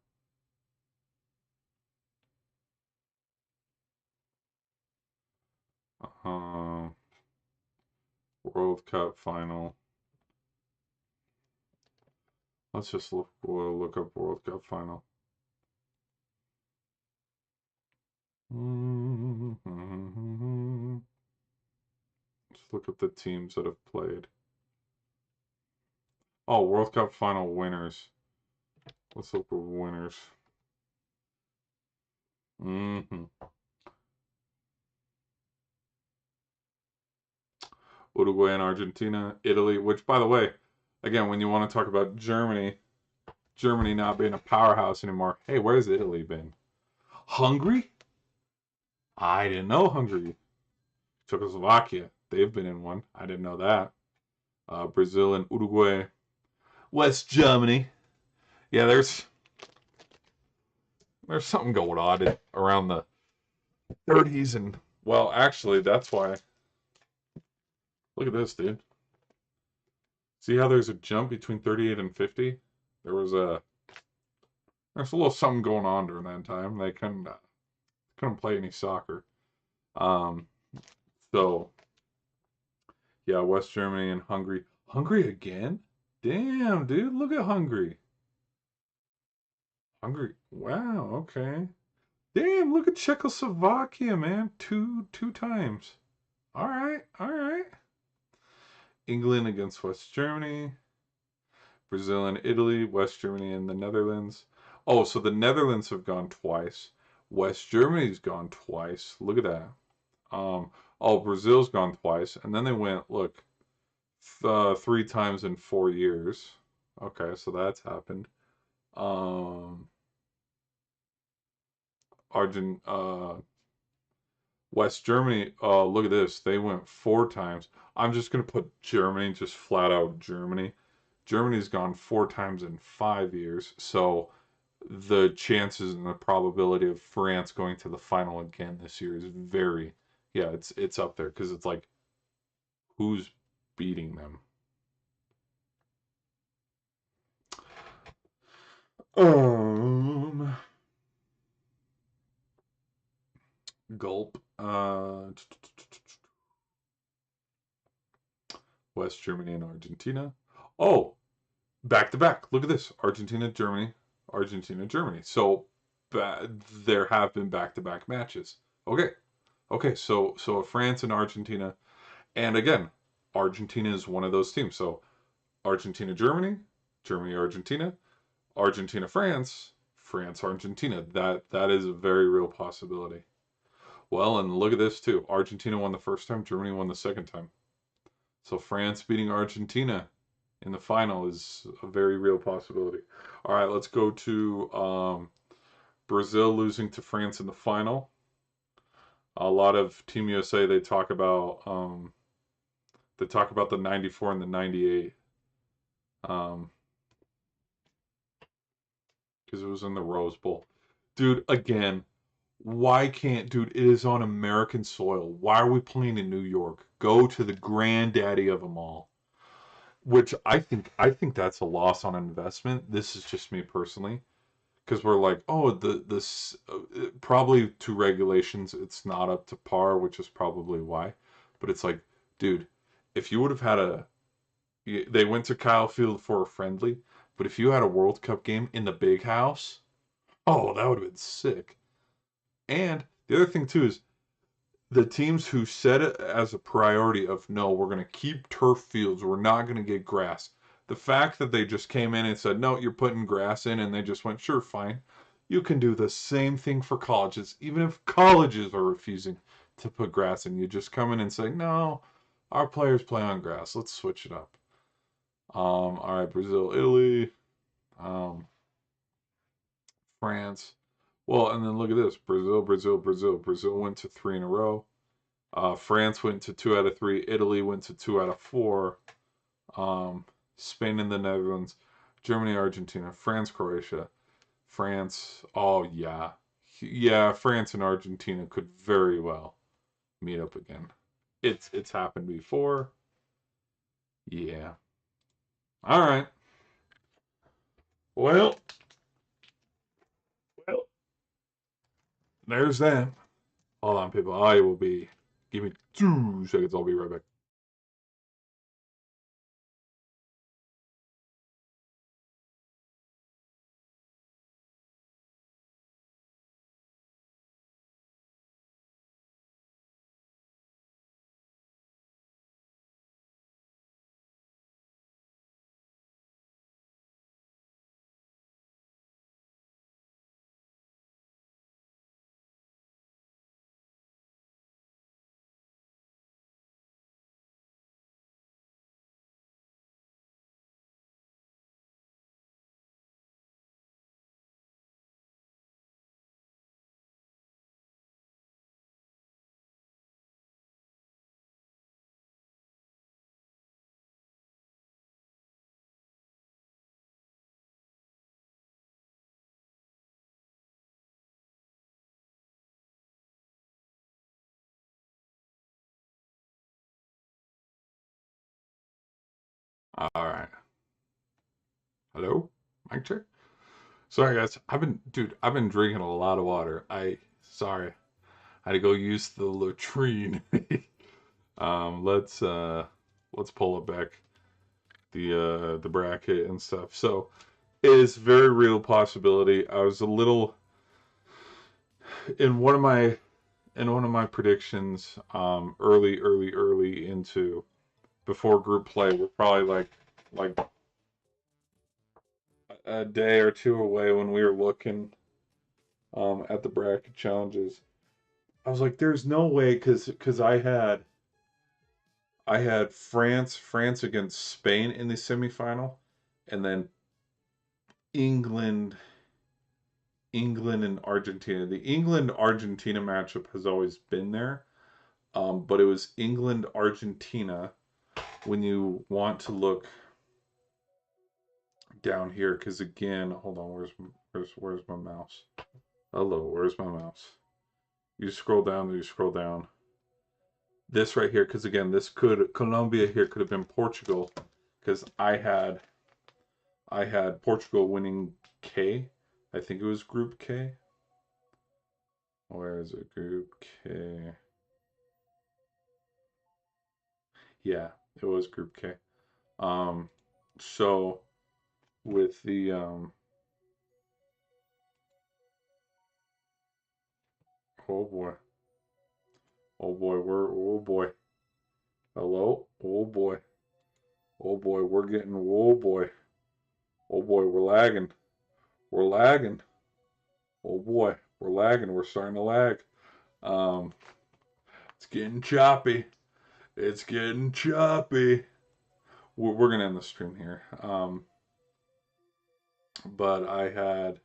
World Cup final? Let's just look. We'll look up World Cup final. Let's look at the teams that have played. Oh, World Cup final winners. Let's look for winners. Mm-hmm. Uruguay and Argentina, Italy, which, by the way, again, when you want to talk about Germany, Germany not being a powerhouse anymore, hey, where's Italy been? Hungary? I didn't know Hungary. Czechoslovakia, they've been in one. I didn't know that. Brazil and Uruguay. West Germany. Yeah, there's something going on around the 30s and well, actually, that's why. Look at this, dude. See how there's a jump between 38 and 50? There was a there's a little something going on during that time. They couldn't play any soccer. Um, so yeah, West Germany and Hungary. Hungary again? Damn, dude, look at Hungary. Hungary. Wow, okay. Damn, look at Czechoslovakia, man. Two times. All right, all right. England against West Germany. Brazil and Italy, West Germany and the Netherlands. Oh, so the Netherlands have gone twice. West Germany's gone twice. Look at that. Oh, Brazil's gone twice, and then they went. Look, three times in 4 years. Okay, so that's happened. Um, Argent, West Germany. Look at this. They went four times. I'm just gonna put Germany, just flat out Germany. Germany's gone four times in 5 years, so the chances and the probability of France going to the final again this year is very, yeah, it's up there because it's like who's beating them. Um, Gulp. West Germany and Argentina. Oh, back to back. Look at this: Argentina, Germany, Argentina, Germany. So there have been back to back matches. Okay, okay. So France and Argentina, and again, Argentina is one of those teams. So Argentina, Germany, Germany, Argentina, Argentina, France, France, Argentina. That is a very real possibility. Well, and look at this too. Argentina won the first time, Germany won the second time. So France beating Argentina in the final is a very real possibility. All right, let's go to Brazil losing to France in the final. A lot of Team USA they talk about the 94 and the 98 because it was in the Rose Bowl. Dude, again, why can't, dude, it is on American soil. Why are we playing in New York? Go to the granddaddy of them all. Which I think that's a loss on investment. This is just me personally, because we're like, oh, this probably to regulations, it's not up to par, which is probably why. But it's like, dude, if you would have had they went to Kyle Field for a friendly, but if you had a World Cup game in the big house, oh, that would have been sick. And the other thing too is the teams who set it as a priority of no, we're going to keep turf fields, we're not going to get grass. The fact that they just came in and said, no, you're putting grass in, and they just went, sure, fine. You can do the same thing for colleges, even if colleges are refusing to put grass in. You just come in and say, no, our players play on grass. Let's switch it up. All right, Brazil, Italy, um, France. Well, and then look at this: Brazil, Brazil, Brazil. Brazil went to three in a row. France went to two out of three. Italy went to two out of four. Um, Spain and the Netherlands. Germany, Argentina, France, Croatia, France. Oh yeah, yeah. France and Argentina could very well meet up again. It's happened before. Yeah. All right. Well, well, there's that. Hold on, people. I will be. Give me 2 seconds. I'll be right back. All right. Hello, mic check. Sorry, guys. I've been drinking a lot of water. Sorry. I had to go use the latrine. um, let's uh, let's pull it back the bracket and stuff. So it is very real possibility. I was a little in one of my predictions, early into before group play. We're probably like a day or two away when we were looking at the bracket challenges. I was like, there's no way because I had France against Spain in the semifinal, and then England England and Argentina. The England Argentina matchup has always been there, but it was England Argentina when you want to look down here. Because again, hold on, where's my mouse? Hello, where's my mouse? You scroll down, you scroll down. This right here, because again, this could Colombia here could have been Portugal, because I had Portugal winning K. I think it was Group K. Where is it? Group K. Yeah, it was Group K. Um, so with the oh boy, oh boy, hello, oh boy, we're getting oh boy, we're lagging, oh boy, we're lagging, we're starting to lag. Um, it's getting choppy, it's getting choppy. We're gonna end the stream here. But I had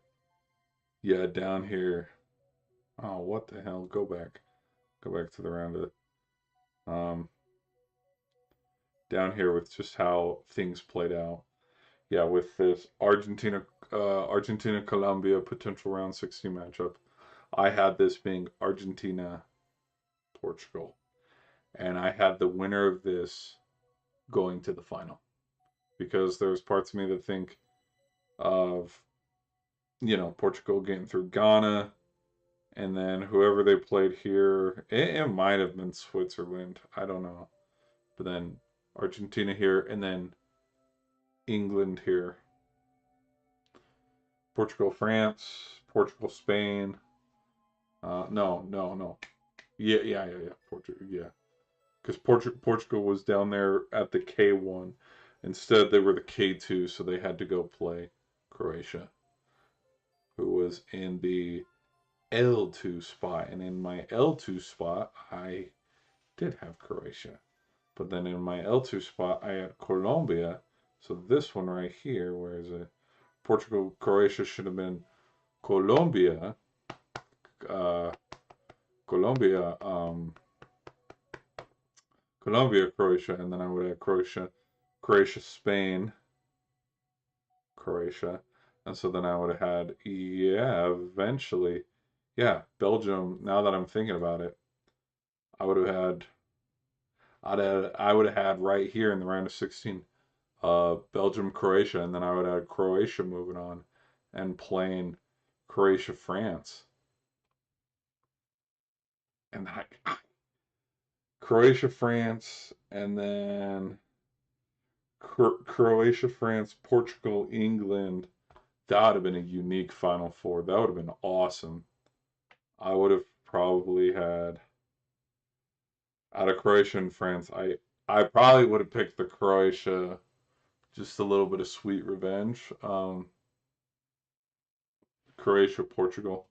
yeah down here. Oh, what the hell? Go back to the round. Um, down here with just how things played out. Yeah, with this Argentina Colombia potential round 16 matchup, I had this being Argentina Portugal, and I had the winner of this going to the final because there's parts of me that think of Portugal getting through Ghana, and then whoever they played here, it might have been Switzerland, I don't know, but then Argentina here, and then England here. Portugal, France, Portugal, Spain. No. Yeah. Portugal, yeah. Because Portugal was down there at the K1. Instead, they were the K2, so they had to go play Croatia, who was in the L2 spot. And in my L2 spot, I did have Croatia. But then in my L2 spot, I had Colombia. So this one right here, where is it? Portugal, Croatia should have been Colombia, uh, Colombia, Colombia, Croatia, and then I would have Croatia, Spain, Croatia. And so then I would have had, yeah, eventually, yeah, Belgium. Now that I'm thinking about it, I would have had, I would have had right here in the round of 16, Belgium, Croatia, and then I would have Croatia moving on and playing Croatia, France, and Croatia, France, and then Croatia, France, Portugal, England. That would have been a unique Final Four. That would have been awesome. I would have probably had out of Croatia and France. I probably would have picked the Croatia, just a little bit of sweet revenge. Croatia, Portugal.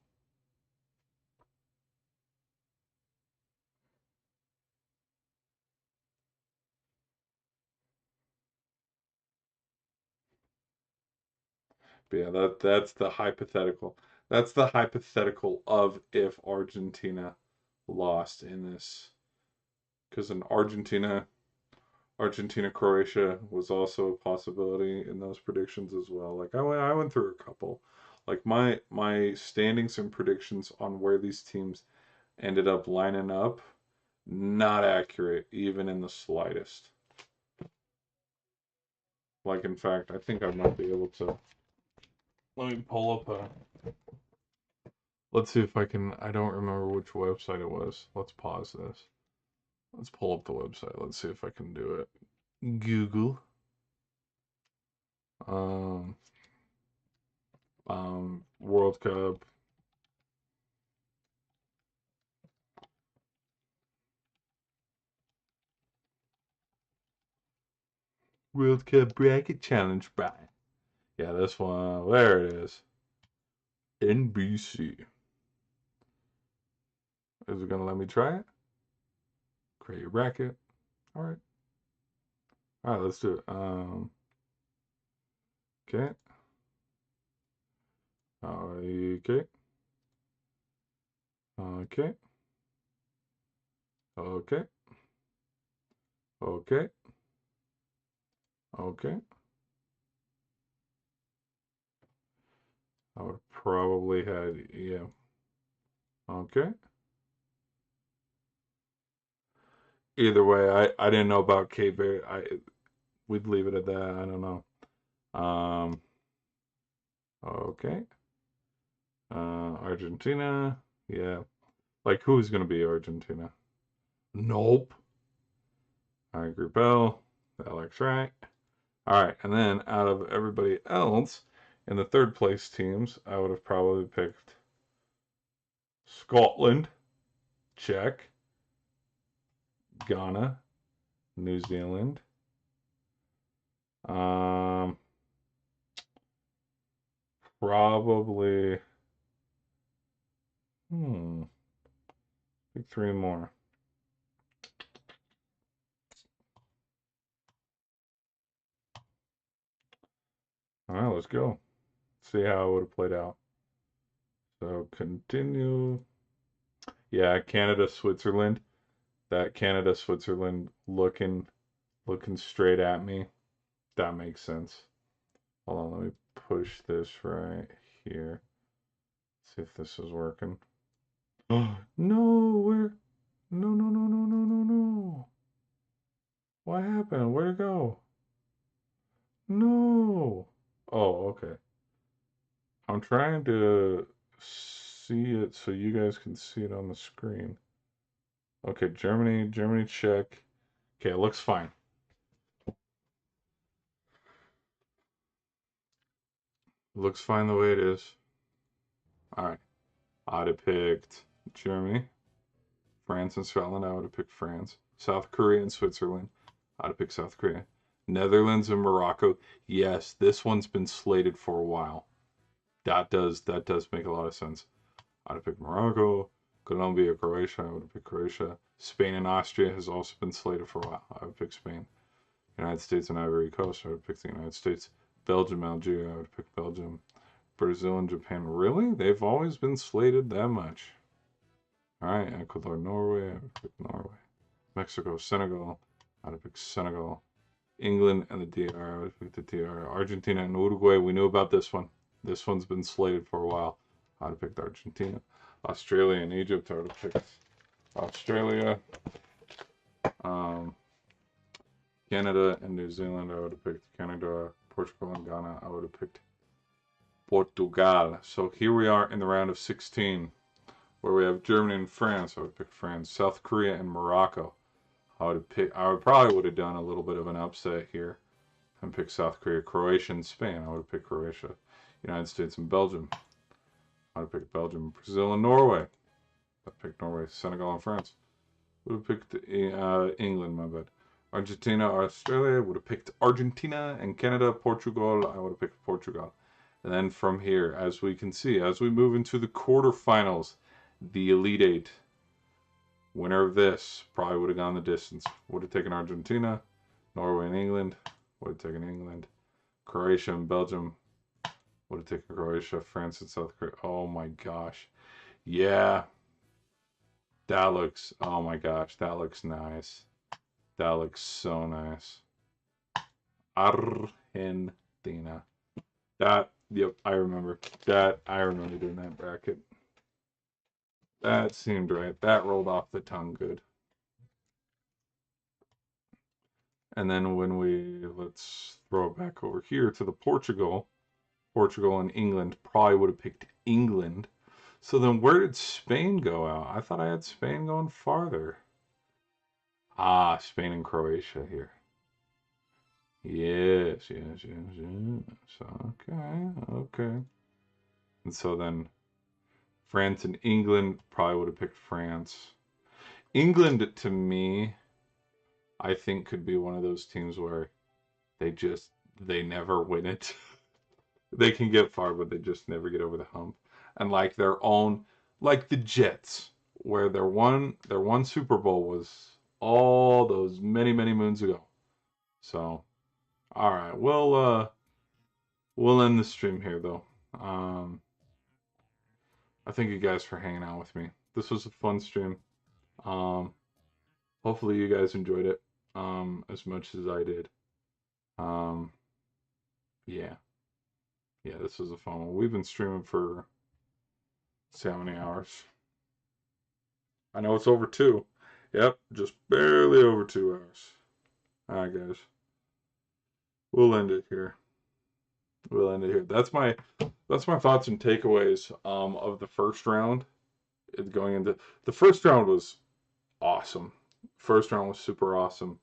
But yeah, that's the hypothetical. That's the hypothetical of if Argentina lost in this, because in Argentina, Croatia was also a possibility in those predictions as well. Like I went through a couple. Like my standings and predictions on where these teams ended up lining up, not accurate even in the slightest. Like in fact, I think I might be able to. Let me pull up a. Let's see if I can. I don't remember which website it was. Let's pause this. Let's pull up the website. Let's see if I can do it. Google. Um, World Cup. World Cup Bracket Challenge, Brian. Yeah, this one. There it is. NBC. Is it gonna let me try it? Create a bracket. All right. All right. Let's do it. Okay. Okay. Okay. Okay. Okay. Okay. I would probably had, yeah. Okay. Either way, I didn't know about Cape Verde. We'd leave it at that. I don't know. Um. Okay. Argentina. Yeah. Like who's gonna be Argentina? Nope. All right, Group L. That looks right. All right, and then out of everybody else in the third place teams, I would have probably picked Scotland, Czech, Ghana, New Zealand. Um, Probably. Pick three more. All right, let's go. See how it would have played out. So continue. Yeah, Canada, Switzerland. That Canada, Switzerland looking straight at me. That makes sense. Hold on, let me push this right here. See if this is working. No, where? No, no, no, no, no, no, no. What happened? Where'd it go? No. Oh, okay. I'm trying to see it so you guys can see it on the screen. Okay, Germany, check. Okay, it looks fine. It looks fine the way it is. All right. I'd have picked Germany, France, and Scotland. I would have picked France. South Korea and Switzerland. I'd have picked South Korea. Netherlands and Morocco. Yes, this one's been slated for a while. That does make a lot of sense. I'd have picked Morocco, Colombia, Croatia. I would have picked Croatia. Spain and Austria has also been slated for a while. I would pick Spain. United States and Ivory Coast. I would pick the United States. Belgium, Algeria. I would pick Belgium. Brazil and Japan. Really? They've always been slated that much. All right, Ecuador, Norway. I would pick Norway. Mexico, Senegal. I'd have picked Senegal. England and the DR. I would have picked the DR. Argentina and Uruguay. We knew about this one. This one's been slated for a while. I would have picked Argentina. Australia and Egypt. I would have picked Australia. Um, Canada and New Zealand. I would have picked Canada. Portugal and Ghana. I would have picked Portugal. So here we are in the round of 16, where we have Germany and France. I would pick France. South Korea and Morocco. I would probably would have done a little bit of an upset here and picked South Korea, Croatia, and Spain. I would have picked Croatia. United States and Belgium. I would have picked Belgium. Brazil and Norway. I picked Norway. Senegal and France. Would have picked England. My bad. Argentina, Australia. Would have picked Argentina and Canada, Portugal. I would have picked Portugal. And then from here, as we can see, as we move into the quarterfinals, the Elite Eight. Winner of this probably would have gone the distance. Would have taken Argentina, Norway and England. Would have taken England. Croatia and Belgium. Would have taken Croatia, France and South Korea. Oh my gosh. Yeah. That looks, oh my gosh, that looks nice. That looks so nice. Argentina. Yep, I remember. I remember doing that bracket. That seemed right. That rolled off the tongue good. And then let's throw it back over here to the Portugal and England. Probably would have picked England. So then where did Spain go out? I thought I had Spain going farther. Spain and Croatia here. Yes. Okay. And so then France and England, probably would have picked France. England, to me, I think could be one of those teams where they never win it. They can get far, but they just never get over the hump. And like their own, like the Jets, where their one Super Bowl was all those many moons ago. So, all right, we'll end the stream here though. I thank you guys for hanging out with me. This was a fun stream. Um, hopefully you guys enjoyed it as much as I did. Um, yeah, this was a fun one. We've been streaming for see how many hours. I know it's over 2. Yep, just barely over 2 hours. Alright, guys. We'll end it here. That's my thoughts and takeaways of the first round. Going into the first round was awesome. First round was super awesome.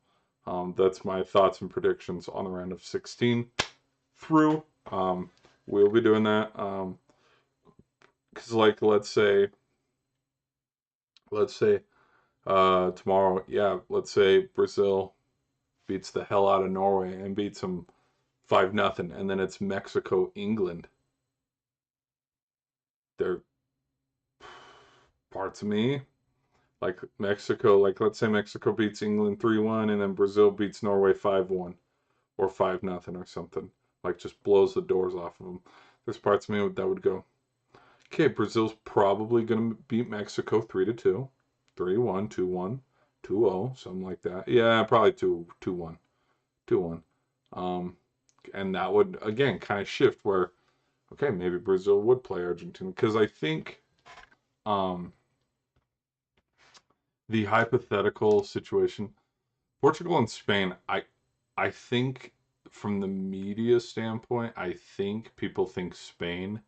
That's my thoughts and predictions on the round of 16 through. We'll be doing that. Because like let's say tomorrow, yeah, let's say Brazil beats the hell out of Norway and beats them 5-0, and then it's Mexico, England. There parts of me like Mexico, like let's say Mexico beats England 3-1, and then Brazil beats Norway 5-1 or 5-0 or something. Like just blows the doors off of them. There's parts of me that would go, okay, Brazil's probably gonna beat Mexico 3-2, 3-1, 2-1, 2-0, something like that. Yeah, probably 2-1, 2-1. And that would again kind of shift where, okay, maybe Brazil would play Argentina because I think the hypothetical situation, Portugal and Spain, I think from the media standpoint, I think people think Spain.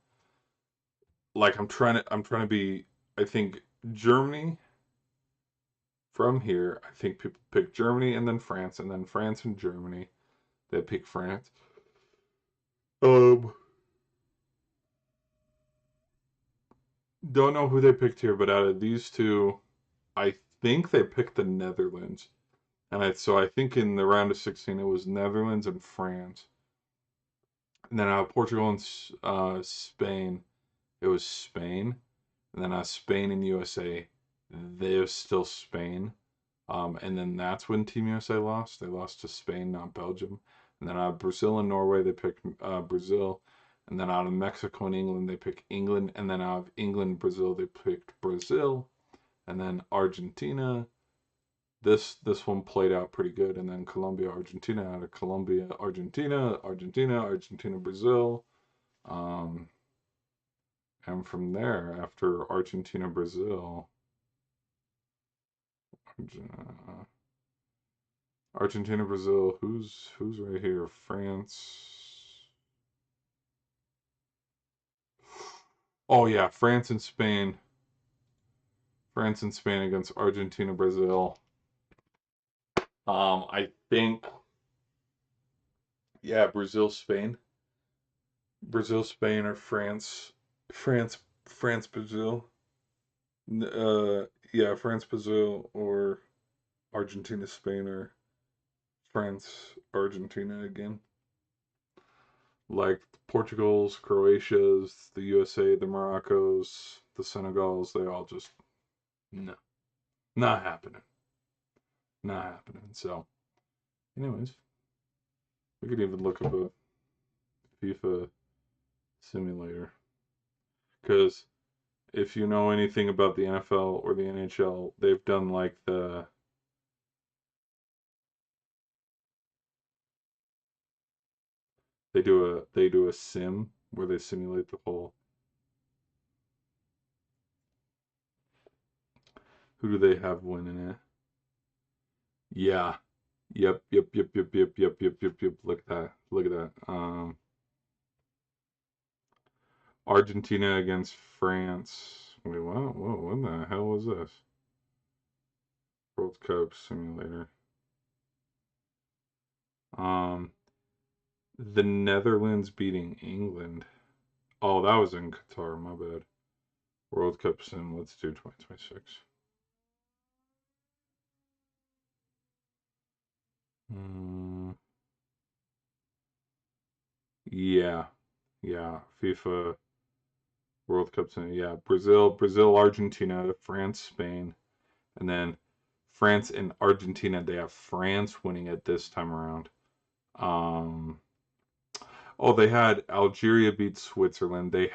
Like I'm trying to be. I think Germany. From here, I think people pick Germany and then France and Germany. They pick France. Um, don't know who they picked here, but out of these two, I think they picked the Netherlands. So I think in the round of 16 it was Netherlands and France. And then Portugal and Spain, it was Spain. And then Spain and USA, they was still Spain. And then that's when Team USA lost. They lost to Spain, not Belgium. And then Brazil and Norway, they picked Brazil. And then out of Mexico and England, they picked England. And then out of England, Brazil, they picked Brazil. And then Argentina, This one played out pretty good, and then Colombia, Argentina out of Colombia, Argentina, Argentina, Argentina, Brazil, um, and from there after Argentina, Brazil, Argentina, Brazil, who's right here? France. Oh yeah, France and Spain. France and Spain against Argentina, Brazil. I think yeah, Brazil, Spain. Brazil, Spain, or France, Brazil. Yeah, France, Brazil, or Argentina, Spain, or France, Argentina again. Like Portugal's, Croatia's, the USA, the Morocco's, the Senegals, they all just no, not happening, not happening. So, anyways, we could even look up a FIFA simulator because if you know anything about the NFL or the NHL, they've done like they do a sim where they simulate the whole. Who do they have winning it? Yeah. Yep. Yep. Yep. Yep. Yep. Yep. Yep. Yep. Yep. Look at that. Look at that. Argentina against France. Wait, what? Whoa, what the hell was this? World Cup simulator. Um, the Netherlands beating England. Oh, that was in Qatar. My bad. World Cup sim. Let's do 2026. Mm, yeah, yeah. FIFA World Cup sim. Yeah, Brazil, Argentina, France, Spain, and then France and Argentina. They have France winning it this time around. Um, oh, they had Algeria beat Switzerland. They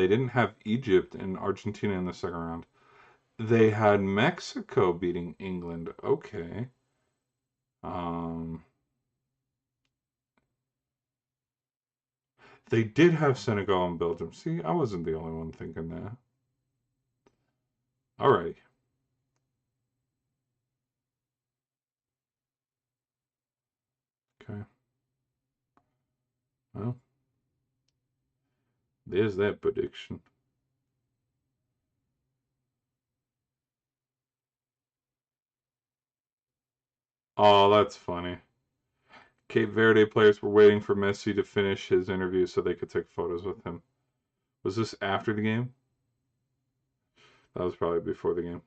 didn't have Egypt and Argentina in the second round. They had Mexico beating England. Okay. Um, they did have Senegal and Belgium. See, I wasn't the only one thinking that. All right. Okay. Well, there's that prediction. Oh, that's funny. Cape Verde players were waiting for Messi to finish his interview so they could take photos with him. Was this after the game? That was probably before the game.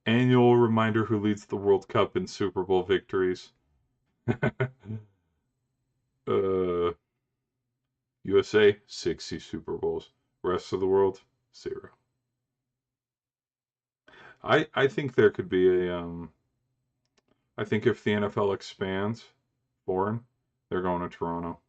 Annual reminder who leads the World Cup in Super Bowl victories. uh, USA, 60 Super Bowls. Rest of the world, 0. I think there could be I think if the NFL expands foreign, they're going to Toronto.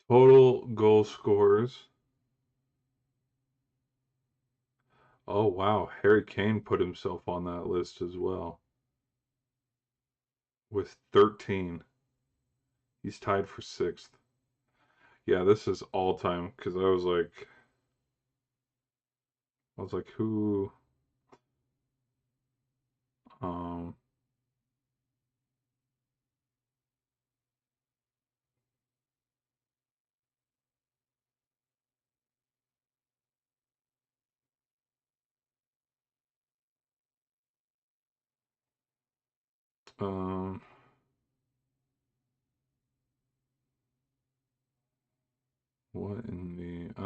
Total goal scorers. Oh wow, Harry Kane put himself on that list as well with 13. He's tied for 6th. Yeah, this is all time because I was like who? Um, um, what in the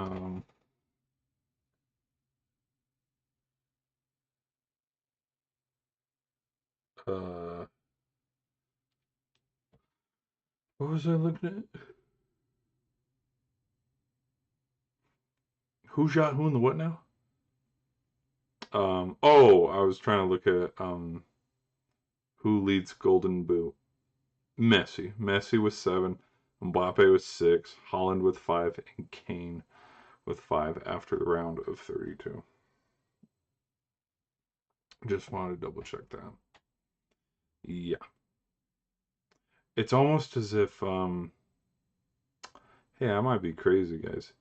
uh, what was I looking at? Who shot who in the what now? Oh, I was trying to look at who leads Golden Boot. Messi. Messi with 7. Mbappe with 6. Holland with 5. And Kane with 5 after the round of 32. Just wanted to double check that. Yeah. It's almost as if hey, I might be crazy, guys.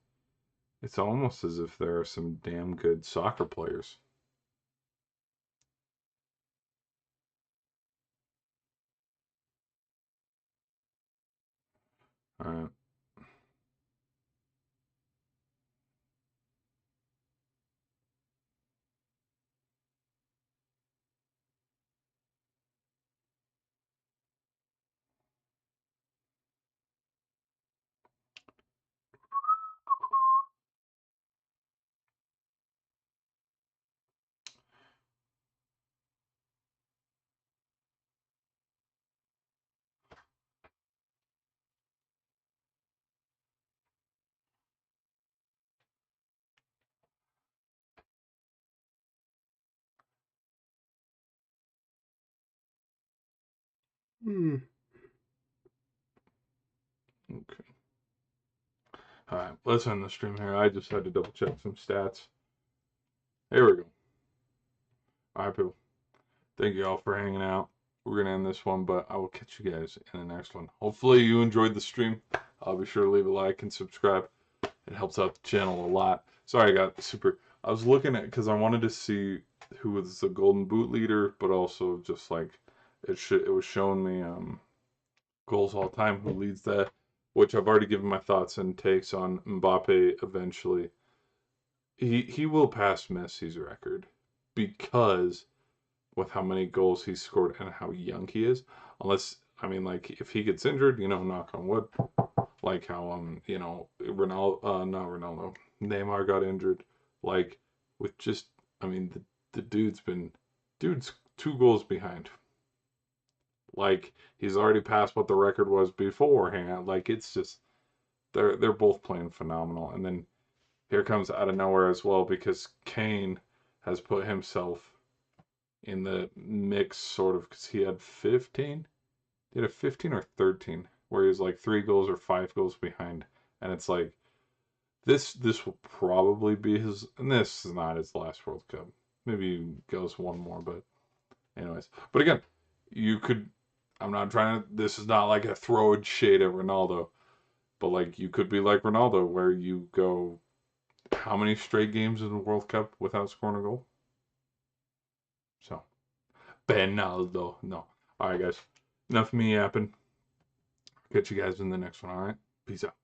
It's almost as if there are some damn good soccer players. All right. Hmm. Okay. All right. Let's end the stream here. I just had to double check some stats. Here we go. All right, people. Thank you all for hanging out. We're going to end this one, but I will catch you guys in the next one. Hopefully, you enjoyed the stream. I'll be sure to leave a like and subscribe. It helps out the channel a lot. Sorry, I got super. I was looking at because I wanted to see who was the Golden Boot leader, but also just like it was showing me goals all time who leads that, which I've already given my thoughts and takes on Mbappe eventually. He will pass Messi's record because with how many goals he's scored and how young he is. Unless I mean, like if he gets injured, knock on wood, like how Ronaldo, not Ronaldo, Neymar got injured. Like with just, I mean, the dude's 2 goals behind. Like he's already passed what the record was beforehand. Like it's just they're both playing phenomenal. And then here comes out of nowhere as well because Kane has put himself in the mix sort of because he had 15. He had a 15 or 13 where he's like 3 goals or 5 goals behind, and it's like this will probably be his. And this is not his last World Cup. Maybe he goes one more, but anyways. But again, you could. I'm not trying to. This is not like a throw shade at Ronaldo, but like you could be like Ronaldo, where you go how many straight games in the World Cup without scoring a goal? So, Benaldo. No. All right, guys. Enough of me yapping. Catch you guys in the next one, all right? Peace out.